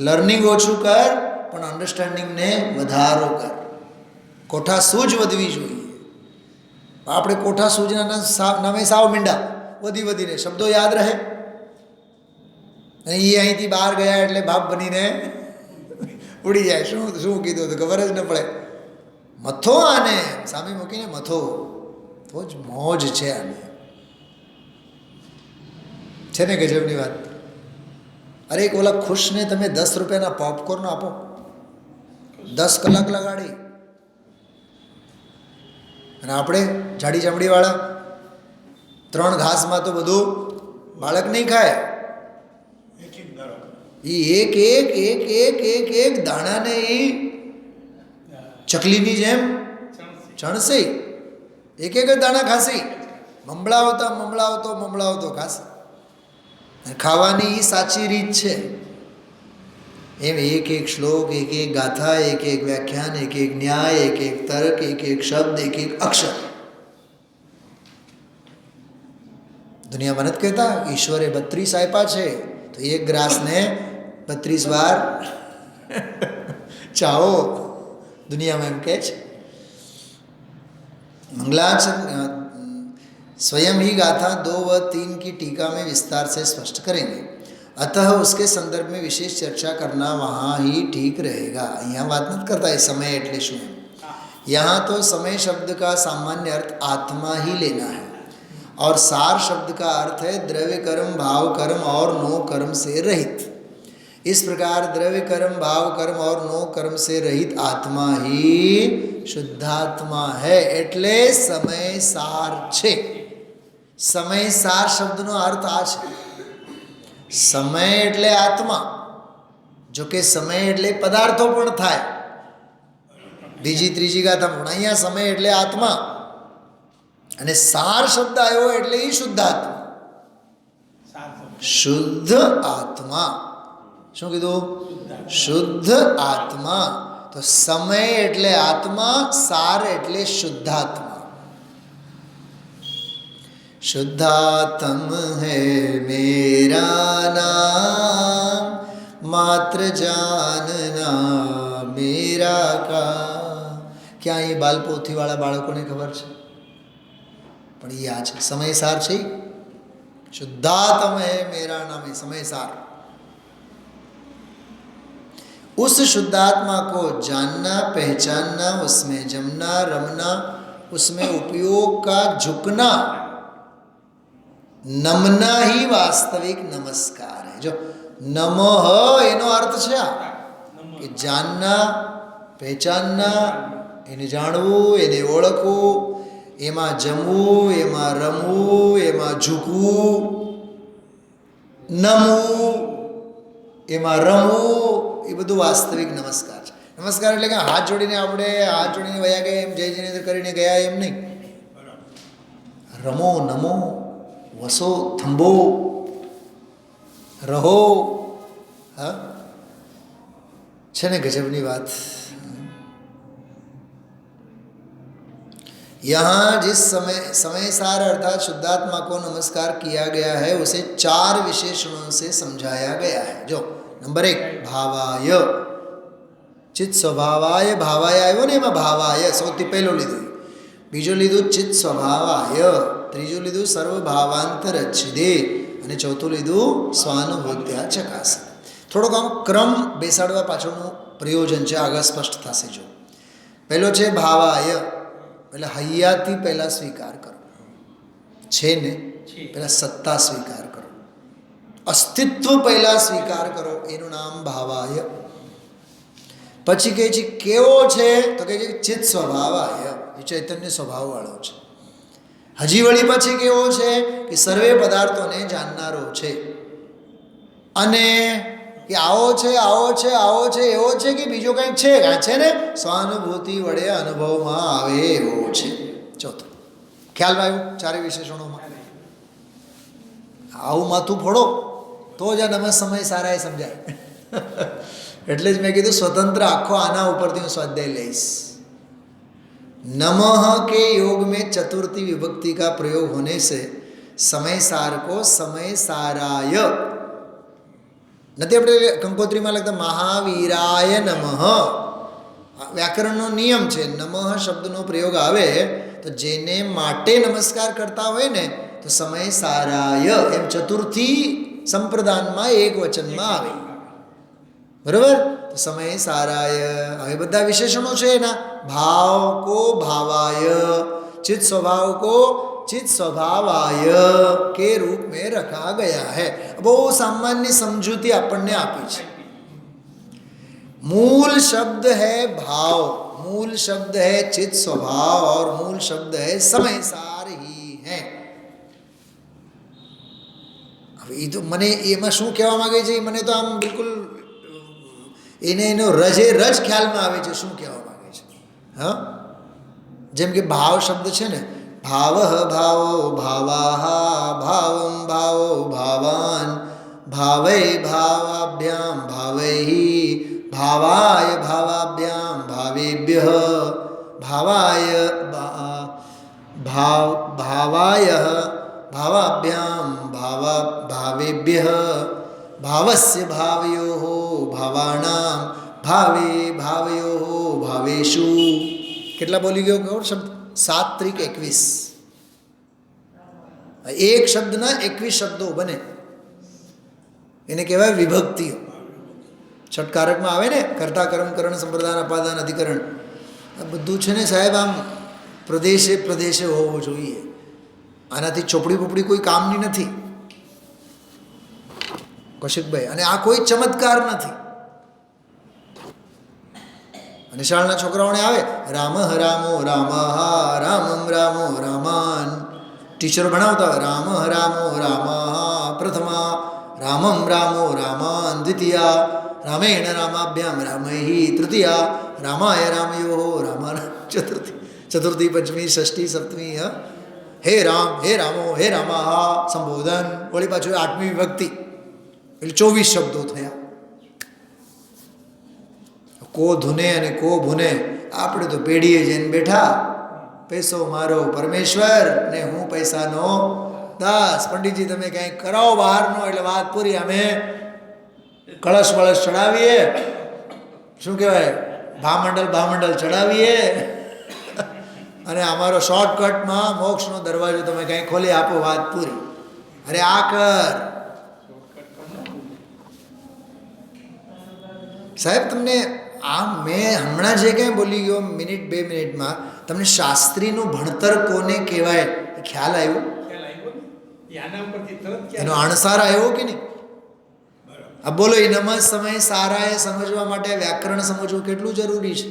B: લર્નિંગ ઓછું કર, પણ અન્ડરસ્ટેન્ડિંગને વધારો કર. કોઠા સૂજ વધવી જોઈએ. આપણે કોઠા સૂજના નામે સાવ મીંડા વધી વધીને શબ્દો યાદ રહે, અને એ અહીંથી બહાર ગયા એટલે બાપ બનીને ઉડી જાય. શું કીધું તો ખબર જ ન પડે. મથો આને સામે મૂકીને મથો, તો જ મોજ છે આને. છે ને ગજબની વાત. અરે એક ઓલા ખુશને તમે 10 રૂપિયાના પોપકોર્ન આપો, 10 કલાક લગાડી. અને આપણે જાડી ચામડીવાળા 3 ઘાસમાં તો બધું બાળક નહીં ખાય. એ એક એક એક એક એક એક દાણાને એ ચકલીની જેમ ચણશે. એક એક જ દાણા ખાશે. મમળાવતો ખાશે. ખાવાની સાચી રીત છે. એમ એક એક શ્લોક, એક એક ગાથા, એક એક વ્યાખ્યાન, એક એક ન્યાય, એક એક તર્ક, એક એક શબ્દ, એક એક અક્ષર. દુનિયામાં નથી કહેતા ઈશ્વરે 32 આપ્યા છે તો એક ગ્રાસને 32 વાર ચાવો. દુનિયામાં એમ કહે છે. स्वयं ही गाथा 2 व 3 की टीका में विस्तार से स्पष्ट करेंगे, अतः उसके संदर्भ में विशेष चर्चा करना वहाँ ही ठीक रहेगा. यहाँ बात नहीं करता है समय एटले शू. यहाँ तो समय शब्द का सामान्य अर्थ आत्मा ही लेना है और सार शब्द का अर्थ है द्रव्य कर्म, भाव कर्म और नो कर्म से रहित. इस प्रकार द्रव्य कर्म, भाव कर्म और नो कर्म से रहित आत्मा ही शुद्धात्मा है. એટલે સમય સાર છે. સમય સાર શબ્દનો અર્થ આ છે. સમય એટલે આત્મા. જો કે સમય એટલે પદાર્થો પણ થાય. બીજી ત્રીજી ગાથામાં પણ અહીંયા સમય એટલે આત્મા અને સાર શબ્દ આવ્યો એટલે એ શુદ્ધાત્મા. શુદ્ધ આત્મા. શું કીધું? શુદ્ધ આત્મા. તો સમય એટલે આત્મા, સાર એટલે શુદ્ધાત્મા. शुद्धात्म है मेरा नाम, मात्र जानना मेरा काम. क्या ये बालपोथी वाला बाળકોને ખબર છે? પણ એ આ છે સમયસાર છે. शुद्धात्म है मेरा नाम, है समयसार. उस शुद्धात्मा को जानना, पहचानना, उसमें जमना, रमना, उसमें उपयोग का झुकना, नमना ही वास्तविक नमस्कार है. जो नमः એનો અર્થ છે આ કે જાણના, પહેચાનના, એને જાણવું, એને ઓળખવું, એમાં જમવું, એમાં રમવું, એમાં ઝૂકવું, નમવું, એમાં રમવું, એ બધું વાસ્તવિક નમસ્કાર છે. નમસ્કાર એટલે કે હાથ જોડીને આપણે હાથ જોડીને વયા ગયા એમ જય જિનેન્દ્ર કરીને ગયા એમ નહીં. રમો, નમો, વસો, થંભો, રહો. હા, છે ને ગજબની વાત. यहाँ जिस समय सार अर्थात शुद्धात्मा को नमस्कार किया गया है उसे 4 विशेषणों से समझाया गया है. जो नंबर 1 भावाय, चित्त स्वभावाय. भावाय આવ્યો ને એમાં ભાવાય સૌથી પહેલો લીધું. બીજો લીધું ચિત્ત સ્વભાવાય. ત્રીજું લીધું સર્વભાવાંતર છિદે અને ચોથું લીધું સ્વાનુભૂત્યા ચકાસ. થોડોક આમ ક્રમ બેસાડવા પાછળનું પ્રયોજન છે, આગળ સ્પષ્ટ થશે. જો પહેલો છે ભાવાય, એટલે હૈયાથી પહેલાં સ્વીકાર કરો. છે ને પહેલાં સત્તા સ્વીકાર કરો, અસ્તિત્વ પહેલાં સ્વીકાર કરો, એનું નામ ભાવાય. પછી કહે છે કેવો છે? તો કહે છે ચિત્ત સ્વભાવાય, એ ચૈતન્ય સ્વભાવવાળો છે. હજી વળી પછી કેવો છે કે સર્વે પદાર્થોને જાણનારો છે. અને કે આવો છે, આવો છે, આવો છે, એવો છે કે બીજો કંઈક છે? કાંઈ છે ને સ્વાનુભૂતિ વડે અનુભવમાં આવે એવો છે. ચોથું ખ્યાલ આવ્યું 4 વિશેષણોમાં. આવું માથું ફોડો તો જ આ નમઃ સમય સારા એ સમજાય. એટલે જ મેં કીધું સ્વતંત્ર આખો આના ઉપરથી હું સ્વાધ્યાય લઈશ. नमः के योग में चतुर्थी विभक्ति का प्रयोग होने से समय सार को समय साराय નથી. આપણે કંકોત્રીમાં લખતા મહાવીરાય નમઃ. વ્યાકરણનો નિયમ છે. નમઃ શબ્દનો પ્રયોગ આવે તો જેને માટે નમસ્કાર કરતા હોય ને તો સમય સારાય એમ ચતુર્થી સંપ્રદાનમાં એક વચનમાં આવે. બરાબર? તો સમય સારાય. હવે બધા વિશેષણો છે એના. भाव को भावाय, चित स्वभाव को चित स्वभावाय के रूप में रखा गया है. બહુ સામાન્ય સમજૂતી આપણને આપી છે. मूल शब्द है भाव, मूल शब्द है चित स्वभाव और मूल शब्द है समय सार ही है. હવે એ તો મને એમાં શું કહેવા માગે છે એ મને તો આમ બિલકુલ એનો રજે રજ ખ્યાલમાં આવે છે શું કહેવા માગે છે. હા, જેમ કે ભાવ શબ્દ છે ને, ભાવ ભાવો ભાવાહા ભાવમ ભાવો ભાવાન ભાવૈ ભાવાભ્યામ ભાવૈ ભાવાય ભાવાભ્યામ ભાવેભ્ય ભાવાય ભાવાય ભાવાભ્યામ ભાવેભ્ય ભાવસ્ય ભાવયોઃ ભાવાનામ ભાવે ભાવયોઃ ભાવેષુ. કેટલા બોલી ગયો ખબર શબ્દ? 7 ત્રિક 21. એક શબ્દના 21 શબ્દો બને, એને કહેવાય વિભક્તિઓ. છટકારકમાં આવે ને, કર્તા કર્મ કરણ સંપ્રદાન અપાદાન અધિકરણ, આ બધું છે ને સાહેબ આમ પ્રદેશે પ્રદેશે હોવું જોઈએ. આનાથી ચોપડી પોપડી કોઈ કામની નથી કૌશિકભાઈ, અને આ કોઈ ચમત્કાર નથી. અને શાળાના છોકરાઓને આવે રામ રામો રામા રામમ રામો રામાન, ટીચરો ભણાવતા હોય રામ રામો રામા પ્રથમા રામમ રામો રામાન દ્વિતીયા રામેણ રામાભ્યામ રામૈ તૃતીયા રામાય રામયો રામાન ચતુર્થી પંચમી ષષ્ઠી સપ્તમી. હે રામ હે રામો હે રામા સંબોધન, વળી પાછું 8મી વિભક્તિ, એટલે 24 શબ્દો થયા. કો ધુને અને કો ભુને, આપણે તો પેઢીએ જઈને બેઠા, પૈસો મારો પરમેશ્વર ને હું પૈસાનો દાસ. પંડિતજી તમે કંઈક કરાવો બહારનો એટલે વાત પૂરી. અમે કળશ બળશ ચડાવીએ, શું કહેવાય ભામંડલ ચડાવીએ, અને અમારો શોર્ટકટમાં મોક્ષનો દરવાજો તમે કંઈ ખોલી આપો, વાત પૂરી. અરે આ કર સાહેબ. તમને આ મેં હમણાં જે કંઈ બોલી ગયો મિનિટ 2 મિનિટમાં, તમને શાસ્ત્રીનું ભણતર કોને કહેવાય એ ખ્યાલ આવ્યો? એનો અણસાર આવ્યો કે નહીં? આ બોલો, એ નમજ સમય સારા એ સમજવા માટે વ્યાકરણ સમજવું કેટલું જરૂરી છે.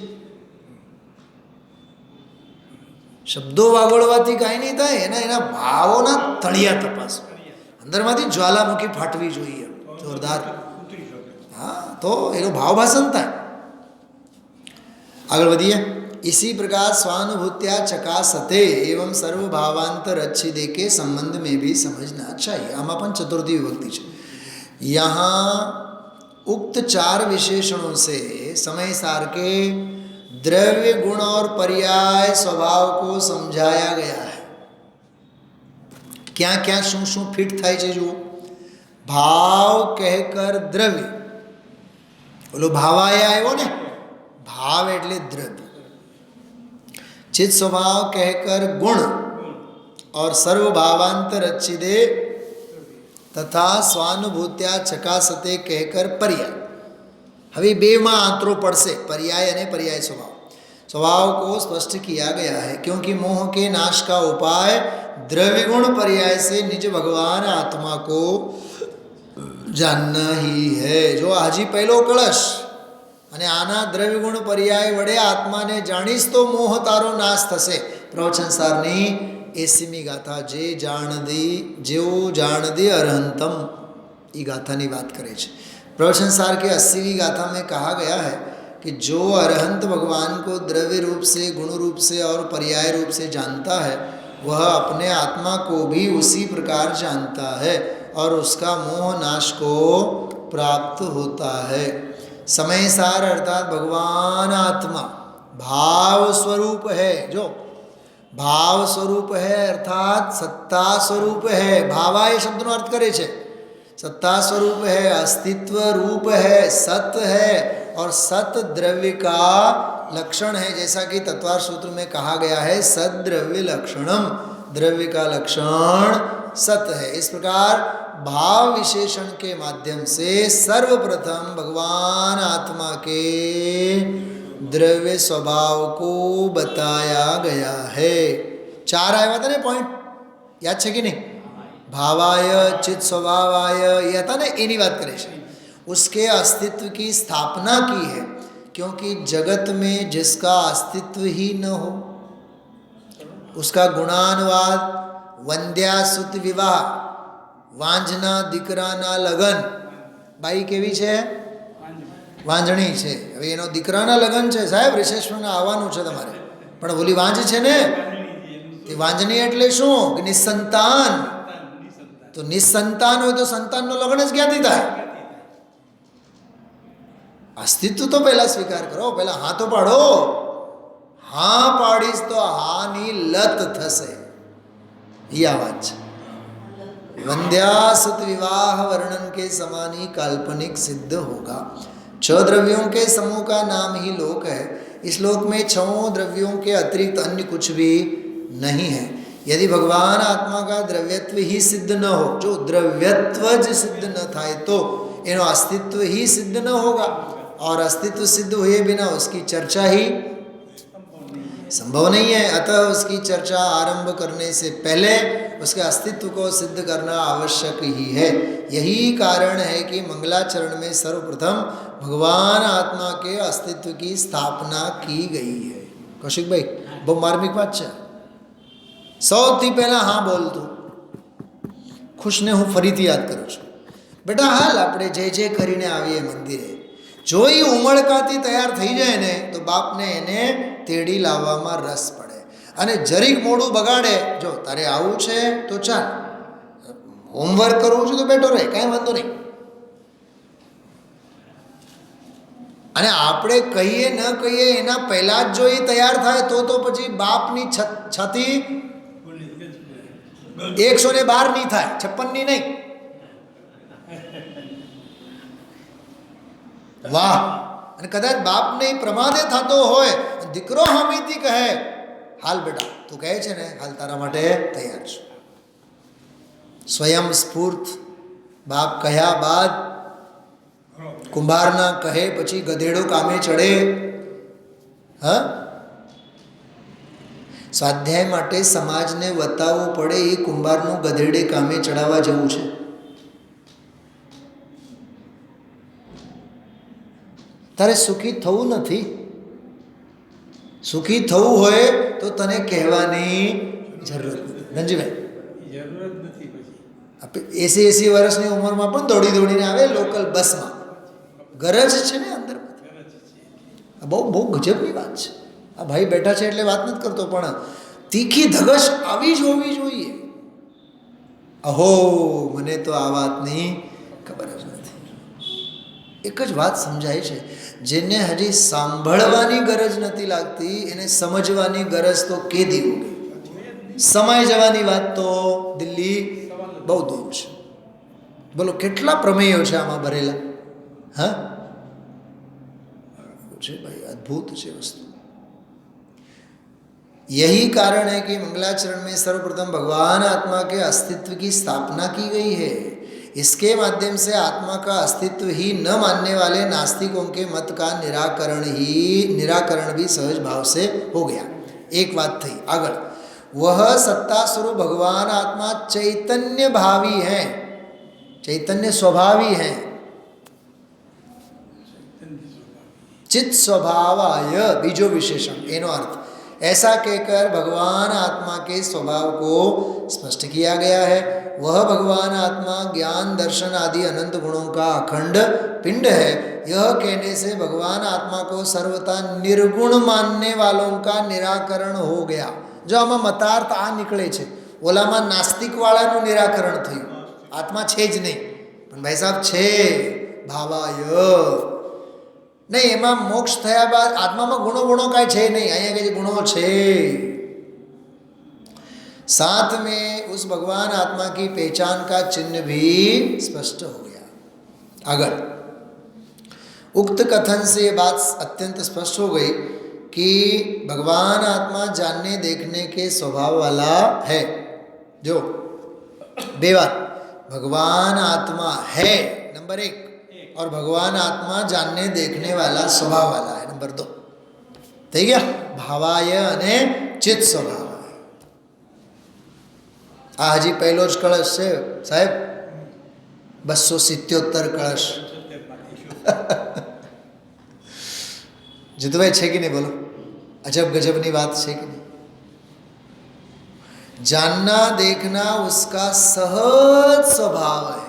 B: શબ્દો વાગોળવાથી કાંઈ નહીં થાય, એના ભાવોના તળિયા તપાસ, અંદરમાંથી જ્વાલામુખી ફાટવી જોઈએ જોરદાર. हाँ, तो ये भाव भाषण था. आगे बढ़िए. इसी प्रकार स्वानुभूत्या चकासते एवं सर्वभावांतर अच्छी दे के संबंध में भी समझना चाहिए. आमा पण चतुर्थी विभक्ति है. यहाँ उक्त 4 विशेषणों से समय सार के द्रव्य गुण और पर्याय स्वभाव को समझाया गया है. क्या क्या शू शू फिट थाय छे जो भाव कहकर द्रव्य, बोलो भावाया आयो ने, भाव एटले द्रव्य, चित स्वभाव कहकर गुण और सर्व भावांतर अच्छिदे तथा स्वानुभूत्या चकासते कहकर पर्याय. हवे 2 में आंतरो पड़से, पर्याय अने पर्याय स्वभाव. स्वभाव को स्पष्ट किया गया है क्योंकि मोह के नाश का उपाय द्रव्य गुण पर्याय से निज भगवान आत्मा को जानना ही है. जो हाजी पहलो कलश અને આના દ્રવ્ય ગુણ પર્યાય વડે આત્માને જાણીશ તો મોહ તારો નાશ થશે. પ્રવચન સારની 80મી ગાથા, જે જાણદી જેઓ જાણદી અરહંતમ, ये गाथानी बात करे छे. प्रवचन सार के 80वीं गाथा में कहा गया है कि जो अरहंत भगवान को द्रव्य रूप से, गुण रूप से और पर्याय रूप से जानता है, वह अपने आत्मा को भी उसी प्रकार जानता है और उसका मोह नाश को प्राप्त होता है. समय सार अर्थात भगवान आत्मा भाव स्वरूप है. जो भाव स्वरूप है अर्थात सत्ता स्वरूप है. भावाय शब्द अर्थ करे छे, सत्ता स्वरूप है, अस्तित्व रूप है, सत है और सत द्रव्य का लक्षण है. जैसा कि तत्वार सूत्र में कहा गया है, सद्द्रव्य लक्षणम, द्रव्य का लक्षण सत है. इस प्रकार भाव विशेषण के माध्यम से सर्वप्रथम भगवान आत्मा के द्रव्य स्वभाव को बताया गया है. 4 आया था ना पॉइंट, याद है कि नहीं? भावाय, चित स्वभावाय, ये था ना, इन्हीं बात करे छे. उसके अस्तित्व की स्थापना की है क्योंकि जगत में जिसका अस्तित्व ही न हो उसका गुणानुवाद, वंद्यासुत विवाह, વાંજના દીકરાના લગન. બાઈ કેવી છે? વાંજણી છે. હવે એનો દીકરાના લગન છે, સાહેબ રિસેપ્શનમાં આવવાનું છે તમારે, પણ ઓલી વાંજ છે ને એ વાંજણી એટલે શું? કે નિસંતાન. તો નિસંતાન હોય તો સંતાનનો લગ્ન જ ક્યાંથી થાય? અસ્તિત્વ તો પહેલા સ્વીકાર કરો, પહેલા હા તો પાડો. હા પાડીશ તો હાની લત થશે. એ આ વાત છે. वंध्यासुत विवाह वर्णन के समान ही काल्पनिक सिद्ध होगा. 6 द्रव्यों के समूह का नाम ही लोक है. इस लोक में 6 द्रव्यों के अतिरिक्त अन्य कुछ भी नहीं है. यदि भगवान आत्मा का द्रव्यत्व ही सिद्ध न हो, जो द्रव्यत्व ज सिद्ध न थाय तो एनो अस्तित्व ही सिद्ध न होगा, और अस्तित्व सिद्ध हुए बिना उसकी चर्चा ही संभव नहीं है. अतः उसकी चर्चा आरंभ करने से पहले उसके अस्तित्व को सिद्ध करना आवश्यक ही है. यही कारण है कि मंगलाचरण में सर्वप्रथम भगवान आत्मा के अस्तित्व की स्थापना की गई है. कौशिक भाई बहुत मार्मिक बात है. સૌથી પહેલાં હા બોલતું ખુશને હું ફરીથી યાદ કરું છું. બેટા હાલ આપણે જે જે કરીને આવીએ મંદિરે, જો એ ઉમળકાથી તૈયાર થઈ જાય ને તો બાપને એને તેડી લાવવામાં રસ પડે. અને જરીક મોડું બગાડે, જો તારે આવું છે તો ચાલ, હોમવર્ક કરવું છે તો બેઠો રહે, કાંઈ વાંધો નહીં. અને આપણે કહીએ ન કહીએ એના પહેલાં જ જો એ તૈયાર થાય તો પછી બાપની છતી 112 નહીં થાય, 56ની નહીં. વાહ. અને કદાચ બાપને પ્રમાદે થતો હોય, દીકરો હામીથી કહે હાલ બેટા તું કહે છે ને હાલ તારા માટે તૈયાર છું. સ્વયં સ્ફૂર્ત બાપ કહ્યા બાદ કુંભારના કહે પછી ગધેડો કામે ચડે. હા, સ્વાધ્યાય માટે સમાજને બતાવવું પડે એ કુંભારનું ગધેડે કામે ચડાવવા જેવું છે. તારે સુખી થવું નથી. સુખી થવું હોય તો તને કહેવાની જરૂર નથી. રંજીભાઈ 80 વર્ષની ઉંમરમાં પણ દોડીને આવે લોકલ બસમાં. ગરજ છે ને અંદર. બહુ ગજબની વાત છે. આ ભાઈ બેઠા છે એટલે વાત નથી કરતો, પણ તીખી ધગશ આવી જ હોવી જોઈએ. અહો મને તો આ વાતની ખબર જ નથી. એક જ વાત સમજાય છે, જેને હજી સાંભળવાની ગરજ નથી લાગતી એને સમજવાની ગરજ તો કેદી હો ગઈ. સમાઈ જવાની વાત તો દિલ્હી બહુ દૂર છે. બોલો કેટલા પ્રમેયો છે આમાં ભરેલા. હા છે ભાઈ, અદ્ભુત છે વસ્તુ. यही कारण है कि मंगलाचरण में सर्वप्रथम भगवान आत्मा के अस्तित्व की स्थापना की गई है. इसके माध्यम से आत्मा का अस्तित्व ही न मानने वाले नास्तिकों के मत का निराकरण भी सहज भाव से हो गया. एक बात थी आगळ. वह सत्ता स्वरूप भगवान आत्मा चैतन्य भावी है, चैतन्य स्वभावी है. चित स्वभावाय बीजो विशेषण एनो अर्थ. ऐसा कहकर भगवान आत्मा के स्वभाव को स्पष्ट किया गया है. वह भगवान आत्मा ज्ञान दर्शन आदि अनंत गुणों का अखंड पिंड है. यह कहने से भगवान आत्मा को सर्वथा निर्गुण मानने वालों का निराकरण हो गया. जो आमा मतार्थ आ निकले छे, ओलामा नास्तिक वाळानुं निराकरण थयुं. आत्मा छे ज नहीं, पण भाई साहब छे भावाय नहीं. एमां मोक्ष थया बाद आत्मामां गुणो कांई छे नहीं. अहींया कहे गुणो छे. साथ में उस भगवान आत्मा की पहचान का चिन्ह भी स्पष्ट हो गया. आगळ उक्त कथन से ये बात अत्यंत स्पष्ट हो गई कि भगवान आत्मा जानने देखने के स्वभाव वाला है. जो बे बात, भगवान आत्मा है नंबर 1, और भगवान आत्मा जानने देखने वाला स्वभाव वाला है नंबर 2. થઈ ગયા. ભાવાય અને ચિત્ત સ્વભાવ. આ હજી પહેલો જ કળશ છે સાહેબ. 277 કળશ. જીતુભાઈ છે કે નહીં બોલો? અજબ ગજબની વાત છે કે નહીં? जानना देखना उसका सहज स्वभाव है।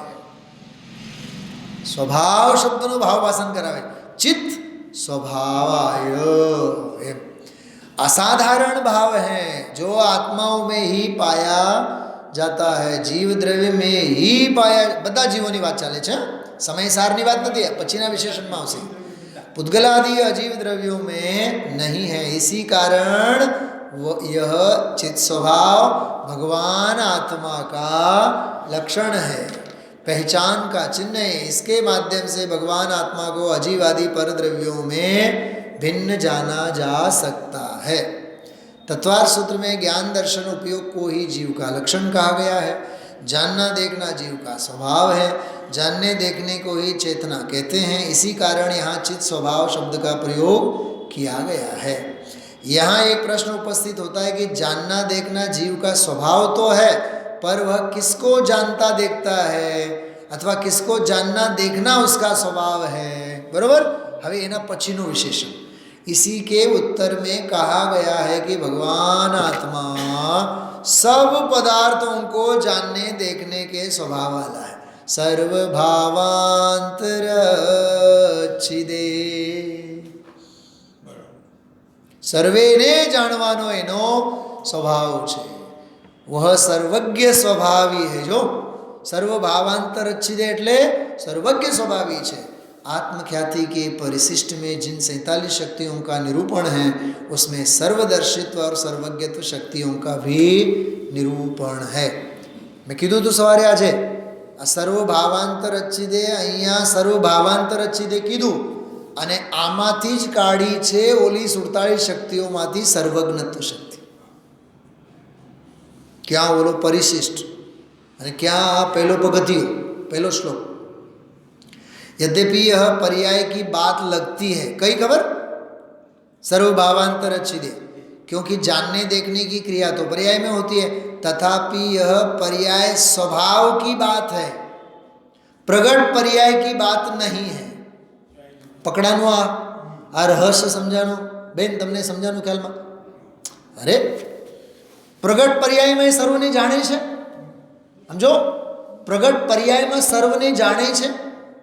B: स्वभाव शब्दનો ભાવ ભાષણ કરાવે, चित्त स्वभावाय। असाधारण भाव है जो आत्माओं में ही पाया जाता है, जीव द्रव्य में ही पाया। બધા જીવોની વાત ચાલે છે, સમયસારની વાત નથી, પછીના વિશેષણમાં આવશે। पुद्गलादि अजीव द्रव्यों में नहीं है, इसी कारण यह चित्त स्वभाव भगवान आत्मा का लक्षण है, पहचान का चिन्ह है। इसके माध्यम से भगवान आत्मा को अजीवादि पर द्रव्यों में भिन्न जाना जा सकता है। तत्वार्थ सूत्र में ज्ञान दर्शन उपयोग को ही जीव का लक्षण कहा गया है। जानना देखना जीव का स्वभाव है, जानने देखने को ही चेतना कहते हैं। इसी कारण यहाँ चित्त स्वभाव शब्द का प्रयोग किया गया है। यहाँ एक प्रश्न उपस्थित होता है कि जानना देखना जीव का स्वभाव तो है, पर वह किसको जानता देखता है अथवा किसको जानना देखना उसका स्वभाव है, बरोबर। હવે એના પછીનું વિશેષણ, इसी के उत्तर में कहा गया है कि भगवान आत्मा सब पदार्थों को जानने देखने के स्वभाव वाला है। સર્વભાવાંતરચ્છિદે, સર્વેને જાણવાનો એનો સ્વભાવ છે। वह सर्वज्ञ स्वभावी है। जो सर्वभावांतरच्छिदे એટલે सर्वज्ञ स्वभावी છે। आत्मख्याति के परिशिष्ट में जिन 47 शक्तियों का निरूपण है, उसमें सर्वदर्शित्व और सर्वज्ञत्व शक्तियों का भी निरूपण है। मैं कीधुं तो सवारे आज आ सर्वभावांतरच्छिदे, अहींया सर्वभावांतरच्छिदे कीधुं અને આમાંથી જ કાઢી છે ઓલી 47 શક્તિઓમાંથી સર્વજ્ઞત્વ શક્તિ। क्या बोलो परिशिष्ट અને क्या पहलो पगथियो, पहलो श्लोक। यद्यपि यह पर्याय की बात लगती है, कई खबर सर्वभावांतरच्छिदे, क्योंकि जानने देखने की क्रिया तो पर्याय में होती है, तथापि यह पर्याय स्वभाव की बात है, प्रगट पर्याय की बात नहीं है। पकड़ानु आ रहस्य समझानु बेन, तमने समझानु ख्याल में। अरे प्रगट पर्याय में सर्वने जाने छे, समझो प्रगट पर्याय में सर्वने जाने छे।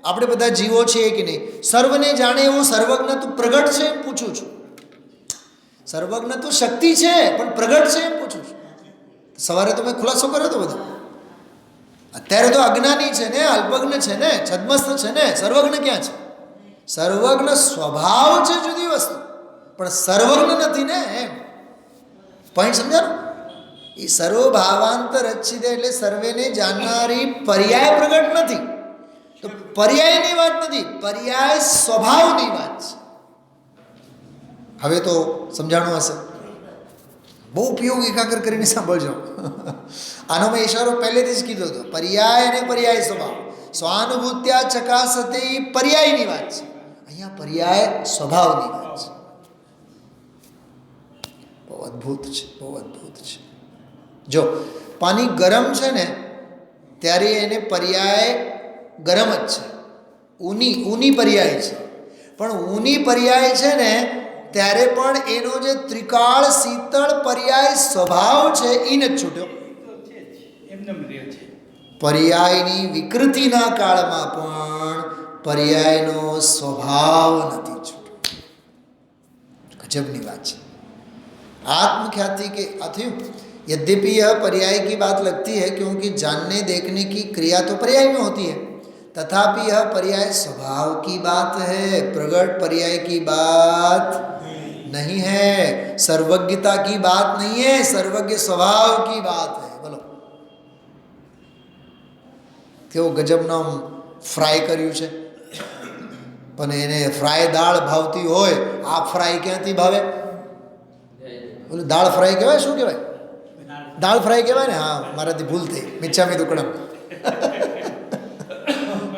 B: આપણે બધા જીવો છીએ કે નહીં, સર્વને જાણે એવું સર્વજ્ઞ તો પ્રગટ છે એમ પૂછું છું। સર્વજ્ઞ તો શક્તિ છે પણ પ્રગટ છે એમ પૂછું છું। સવારે તો મેં ખુલાસો કર્યો હતો બધો। અત્યારે તો અજ્ઞાની છે ને, અલ્પજ્ઞ છે ને, છદ્મસ્ત છે ને, સર્વજ્ઞ ક્યાં છે? સર્વજ્ઞ સ્વભાવ છે જુદી વસ્તુ, પણ સર્વજ્ઞ નથી ને, એમ પોઈન્ટ સમજાયો? એ સર્વભાવાંતરચ્છિદે એટલે સર્વેને જાણનારી પર્યાય પ્રગટ નથી, તો પર્યાયની વાત નથી, પર્યાય સ્વભાવની વાત છે। હવે તો સમજાણું હશે, બહુ ઉપયોગ એકાગ્ર કરીને સાંભળજો। આનો મેં ઈશારો પહેલેથી જ કીધો હતો, પર્યાય અને પર્યાય સ્વભાવ, સ્વાનુભૂત્યા ચકાસતે એ પર્યાયની વાત છે, અહીંયા પર્યાય સ્વભાવની વાત છે। બહુ અદ્ભુત છે, બહુ અદ્ભુત છે। જો પાણી ગરમ છે ને ત્યારે એને પર્યાય ગરમ જ છે, ઊની પર્યાય છે, પણ ઊની પર્યાય છે ને ત્યારે પણ એનો જે ત્રિકાળ શીતળ પર્યાય સ્વભાવ છે એ નથી છૂટ્યો। પર્યાયની વિકૃતિના કાળમાં પણ પર્યાયનો સ્વભાવ નથી છૂટ્યો। ગજબની વાત છે। आत्मख्याति के अथवा यद्यपि यह पर्याय की बात लगती है, क्योंकि जानने देखने की क्रिया तो पर्याय में होती है, तथापि यह पर्याय स्वभाव की बात है, प्रगट पर्याय की बात नहीं है, सर्वज्ञता की बात नहीं है, सर्वज्ञ स्वभाव की बात है। बोलो केवो गजबनो फ्राय कर्युं छे, पण एने फ्राय दाळ भावती होय, आ फ्राय क्यांथी भावे? बोले दाळ फ्राय कहेवाय, शुं कहेवाय? दाळ फ्राय कहेवाय ने। हाँ, माराथी भूल थई, मिच्छामी दुक्कडम।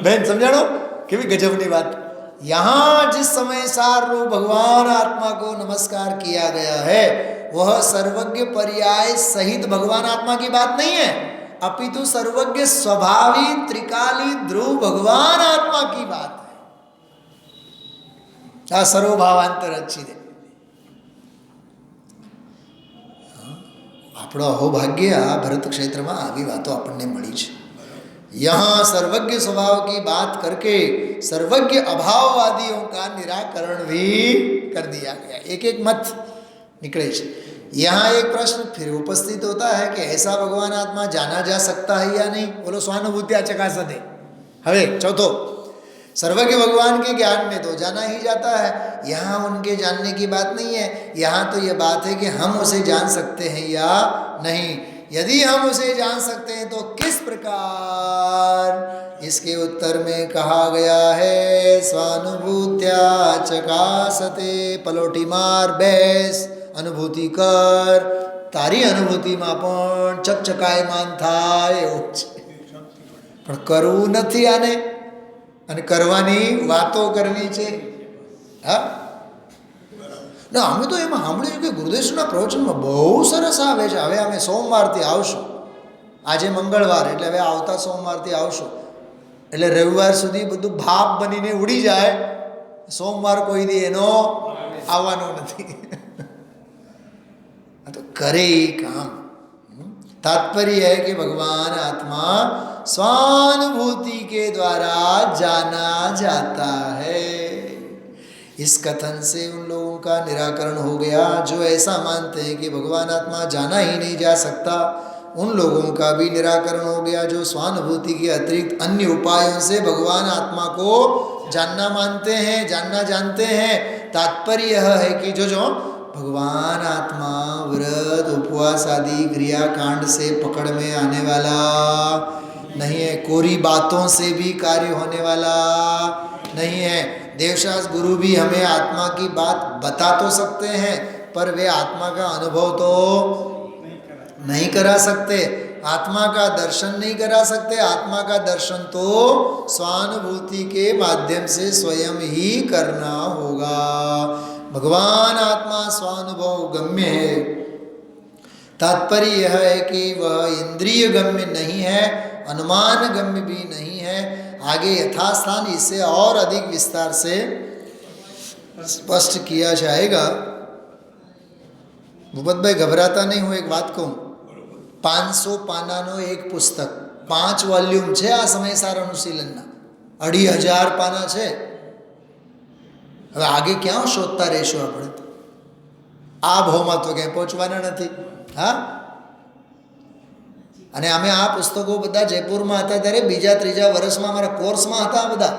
B: बहन समझाणो केवी गजबनी बात। यहाँ जिस समय सार रूप भगवान आत्मा को नमस्कार किया गया है, वह सर्वज्ञ पर्याय सहित भगवान आत्मा की बात नहीं है, अपितु सर्वज्ञ स्वभावी त्रिकाली ध्रुव भगवान आत्मा की बात है। सर्वभावांतरच्छिदे આપણો અહોભાગ્ય આ ભરત ક્ષેત્રમાં આવી વાતો આપણને મળી છે. यहाँ सर्वज्ञ स्वभाव की बात करके सर्वज्ञ अभाववादियों का निराकरण भी कर दिया गया. एक एक मत निकले છે. यहाँ एक प्रश्न फिर उपस्थित होता है कि ऐसा भगवान आत्मा जाना जा सकता है या नहीं. बोलो स्वानुभूत्या चकासते. हवे चौथो, सर्वज्ञ भगवान के ज्ञान में तो जाना ही जाता है. यहाँ उनके जानने की बात नहीं है. यहाँ तो ये बात है कि हम उसे जान सकते हैं या नहीं. यदि हम उसे जान सकते हैं तो किस प्रकार. इसके उत्तर में कहा गया है स्वानुभूत्या चकासते. पलोटी मार, बेस, अनुभूति कर. तारी अनुभूतिમાં પણ ચકચકાયમાન થાય એવું છે, પણ કરવું નથી આને, અને કરવાની વાતો કરવી છે. હા ના, અમે તો એમાં સાંભળ્યું કે ગુરુદેવના પ્રવચનમાં બહુ સરસ આવે છે. હવે અમે સોમવારથી આવશું. આજે મંગળવાર એટલે હવે આવતા સોમવારથી આવશું. એટલે રવિવાર સુધી બધું ભાપ બનીને ઉડી જાય. સોમવાર કોઈ દી એનો આવવાનો નથી. આ તો કરે એ કામ. तात्पर्य है कि भगवान आत्मा स्वानुभूति के द्वारा जाना जाता है. इस कथन से उन लोगों का निराकरण हो गया जो ऐसा मानते हैं कि भगवान आत्मा जाना ही नहीं जा सकता. उन लोगों का भी निराकरण हो गया जो स्वानुभूति के अतिरिक्त अन्य उपायों से भगवान आत्मा को जानना मानते हैं, जानना जानते हैं. तात्पर्य यह है कि जो भगवान आत्मा व्रत उपवास आदि क्रिया कांड से पकड़ में आने वाला नहीं है. कोरी बातों से भी कार्य होने वाला नहीं है. देवशास्त्र गुरु भी हमें आत्मा की बात बता तो सकते हैं, पर वे आत्मा का अनुभव तो नहीं करा सकते, आत्मा का दर्शन नहीं करा सकते. आत्मा का दर्शन तो स्वानुभूति के माध्यम से स्वयं ही करना होगा. भगवान आत्मा स्वानुभव गम्य है. तात्पर्य यह है कि वह इंद्रिय गम्य नहीं है, अनुमान गम्य भी नहीं है. आगे यथास्थान इससे और अधिक विस्तार से स्पष्ट किया जाएगा. भूपत भाई घबराता नहीं हूँ. एक बात कहूँ, 500 પાનાનો એક પુસ્તક, 5 વોલ્યુમ છે આ સમયસાર અનુશીલનના. 2500 પાના છે. હવે આગે ક્યાં શોધતા રહીશું આપણે? આ ભાવમાં તો ક્યાંય પહોંચવાના નથી. હા, અને અમે આ પુસ્તકો બધા જયપુરમાં હતા ત્યારે બીજા ત્રીજા વર્ષમાં અમારા કોર્સમાં હતા. બધા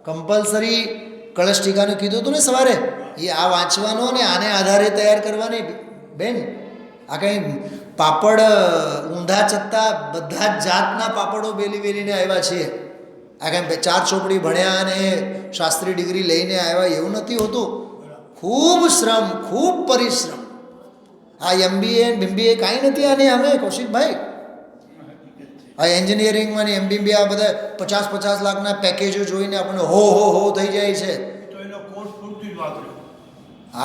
B: કમ્પલસરી કળશ ટીકાનું કીધું હતું ને સવારે, એ આ વાંચવાનો ને આને આધારે તૈયાર કરવાની. બેન, આ કંઈ પાપડ ઊંધા ચત્તા બધા જ જાતના પાપડો બેલીને આવ્યા છીએ. આ કંઈ 4 ચોપડી ભણ્યા અને શાસ્ત્રી ડિગ્રી લઈને આવ્યા એવું નથી હોતું. ખૂબ શ્રમ, ખૂબ પરિશ્રમ. આ MBA BBA કાંઈ નથી આને. અમે કૌશિકભાઈ આ એન્જિનિયરિંગમાં ને MBA આ બધા 50-50 લાખના પેકેજો જોઈને આપણને હો હો હો થઈ જાય છે.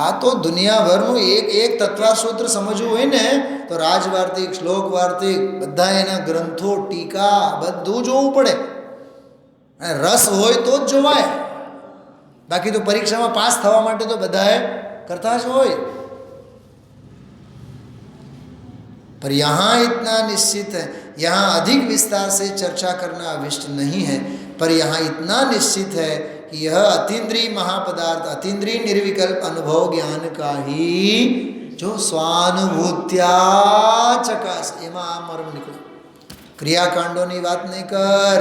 B: આ તો દુનિયાભરનું એક તત્વાસૂત્ર સમજવું હોય ને તો રાજવાર્તિક, શ્લોક વાર્તિક બધા એના ગ્રંથો, ટીકા બધું જોવું પડે. અને રસ હોય તો જ જોવાય. બાકી તો પરીક્ષામાં પાસ થવા માટે તો બધાએ કરતા જ હોય. पर यहाँ इतना निश्चित है, यहाँ अधिक विस्तार से चर्चा करना अभिष्ट नहीं है, पर यहाँ इतना निश्चित है कि यह अतीन्द्रिय महापदार्थ, अतीन्द्रिय निर्विकल्प अनुभव ज्ञान का ही जो स्वानुभूत्या चकास. एमा आ मर्म निकलो. क्रियाकांडों की बात नहीं कर,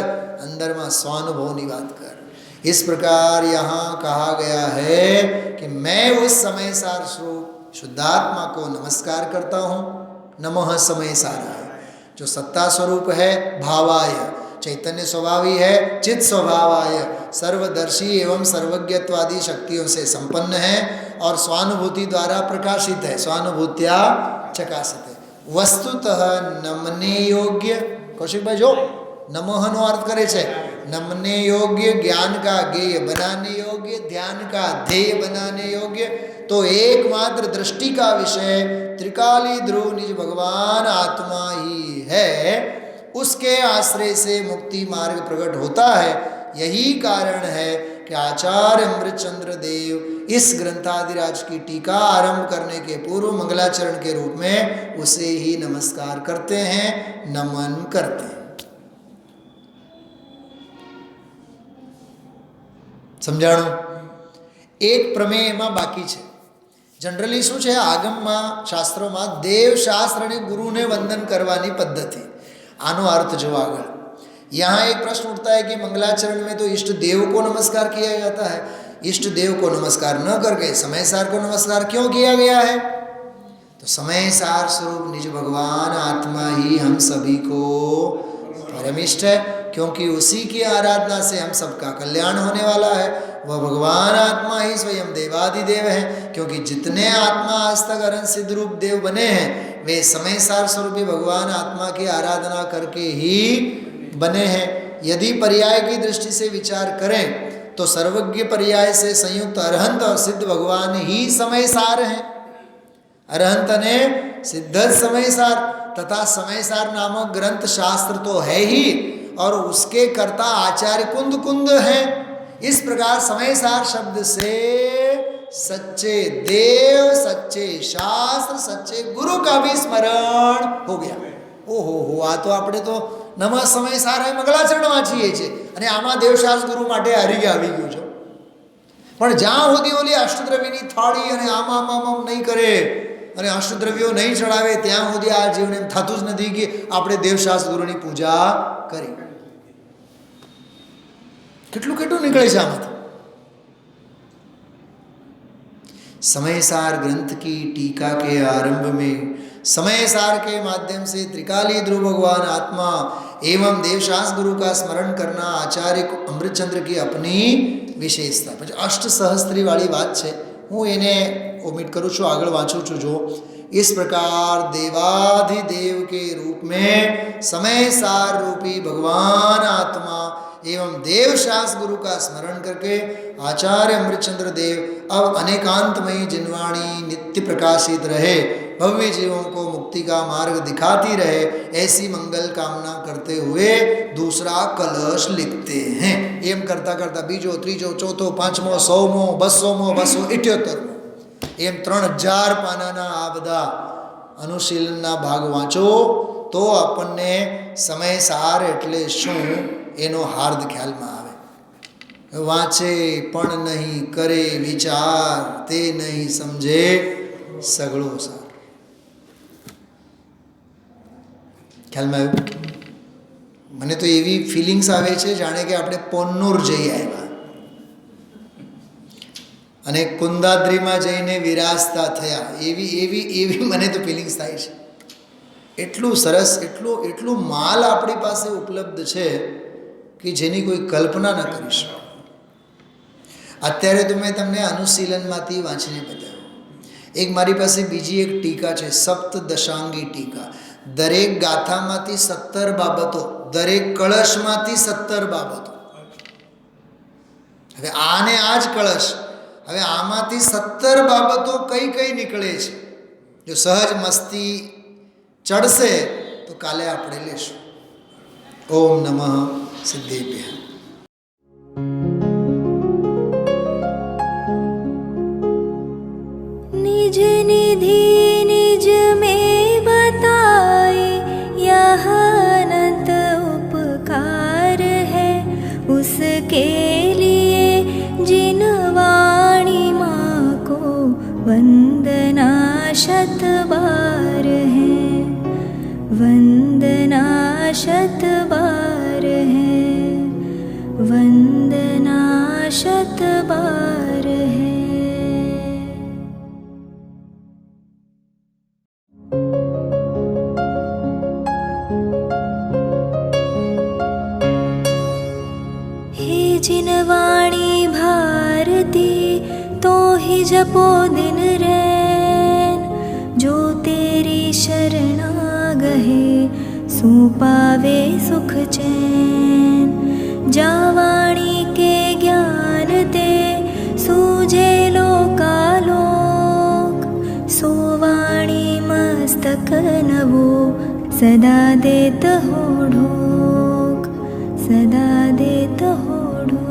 B: अंदर में स्वानुभव की बात कर. इस प्रकार यहाँ कहा गया है कि मैं उस समय सार स्वरूप शुद्धात्मा को नमस्कार करता हूँ. नमः समय साराय, जो सत्ता स्वरूप है भावाय, चैतन्य स्वभावी है चित स्वभावाय, सर्वदर्शी एवं सर्वज्ञत्वादि शक्तियों से संपन्न है और स्वानुभूति द्वारा प्रकाशित है. स्वानुभूत्या चकासित है. वस्तुतः नमने योग्य, कौशिक भाई जो नमोहनो अर्थ करे छे, नमने योग्य, ज्ञान का ज्ञेय बनाने योग्य, ध्यान का ध्येय बनाने योग्य, तो एकमात्र दृष्टि का विषय त्रिकाली ध्रुव निज भगवान आत्मा ही है. उसके आश्रय से मुक्ति मार्ग प्रकट होता है. यही कारण है कि आचार्य अमृतचंद्र देव इस ग्रंथादिराज की टीका आरंभ करने के पूर्व मंगलाचरण के रूप में उसे ही नमस्कार करते हैं, नमन करते हैं। समझाणું? एक प्रमेय एमां बाकी छे। जनरली શું છે, આગમમાં શાસ્ત્રોમાં દેવ શાસ્ત્ર અને ગુરુને વંદન કરવાની પદ્ધતિ, આનો अर्थ जो આગળ यहाँ एक प्रश्न उठता है कि मंगलाचरण में तो इष्ट देव को नमस्कार किया जाता है, इष्ट देव को नमस्कार न करके समय सार को नमस्कार क्यों किया गया है? तो समय सार स्वरूप निज भगवान आत्मा ही हम सभी को परमिष्ट है, क्योंकि उसी की आराधना से हम सबका कल्याण होने वाला है। वह भगवान आत्मा ही स्वयं देवादिदेव है, क्योंकि जितने आत्मा आज तक अनंत सिद्ध रूप देव बने हैं वे समय सार स्वरूपी भगवान आत्मा की आराधना करके ही बने हैं। यदि पर्याय की दृष्टि से विचार करें तो सर्वज्ञ पर्याय से संयुक्त अरहंत और सिद्ध भगवान ही समय सार हैं। अरहंत ने सिद्ध समय सार तथा समय सार नामक ग्रंथ शास्त्र तो है ही, और उसके कर्ता आचार्य कुंद कुंद हैं। इस प्रकार समय सार शब्द से सच्चे देव, सच्चे शास्त्र, सच्चे गुरु का भी स्मरण हो गया। ओहो हो, आ तो આપણે તો નમઃ સમય સાર મંગલાચરણ વાંચીએ છીએ અને આમાં દેવશાસ્ત્ર ગુરુ માટે આવી ગયું છે, પણ જ્યાં સુધી ઓલી અષ્ટદ્રવ્યની થાળી અને આમ નહીં કરે અને અષ્ટદ્રવ્યો નહીં ચડાવે ત્યાં સુધી આ જીવને એમ થતું જ નથી કે આપણે દેવશાસ્ત્ર ગુરુની પૂજા કરી। કેટલું કેટલું નીકળે છે આમાંથી। समय सार ग्रंथ की टीका के आरंभ में समय सार के माध्यम से त्रिकाली ध्रुव भगवान आत्मा एवं देवशास्त्र गुरु का स्मरण करना आचार्य अमृतचंद्र की अपनी विशेषता। પછી અષ્ટ સહસ્ત્રી વાળી વાત છે, હું એને ઓમિટ કરું છું, આગળ વાંચું છું। જો इस प्रकार देवाधिदेव के रूप में समय सार रूपी भगवान आत्मा एवं देवशास्त्र गुरु का स्मरण करके आचार्य अमृतचंद्र देव अब अनेकांतमयी जिनवाणी नित्य प्रकाशित रहे, भव्य जीवों को मुक्ति का मार्ग दिखाती रहे, ऐसी मंगल कामना करते हुए दूसरा कलश लिखते हैं। एम करता करता बीजो, त्रीजो, चौथो, पांचमो, 100मो, 200मो, 278मो एम 3000 पानाना आ बधा अनुशीलनना भाग वाँचो तो आपने समय सार एटले शुं एनो हार्द ख्याल में आवे। वाँचे पण नहीं करे विचार, ते नहीं समझे सगळो सार। ख्याल में आव्युं? मने तो एवी फीलिंग्स आवे छे जाणे के आपणे पोन्नूर जई आव्या અને કુંદાદ્રીમાં જઈને વિરાજતા થયા, એવી એવી એવી મને તો ફિલિંગ્સ થાય છે। એટલું સરસ, એટલું માલ આપણી પાસે ઉપલબ્ધ છે કે જેની કોઈ કલ્પના ન કરી શકો। અત્યારે તો મેં તમને અનુશીલનમાંથી વાંચીને બતાવ્યું। એક મારી પાસે બીજી એક ટીકા છે, સપ્તદશાંગી ટીકા। દરેક ગાથામાંથી 17 બાબતો, દરેક કળશમાંથી 17 બાબતો। હવે આને આ જ કળશ, હવે આમાંથી 17 બાબતો કઈ કઈ નીકળે છે। જો સહજ મસ્તી ચડશે તો કાલે આપણે લેશું। ઓમ નમઃ સિદ્ધેભ્યઃ।
A: निज निधि निज में बताए यह अनंत उपकार है, उसके लिए जिन वाणी माँ को वंदना शत बार है, वंदना शत बार है, वंदना शत बार है। हे जिन वाणी भारती तो ही जपो दिन रैन, जो तेरी शरणा गहे सो पावे सुख चैन। जा वाणी के ज्ञान ते सूझे लोकालोक, सो वाणी मस्तक नवो सदा देत हो ढोक, सदा देत हो ढोक।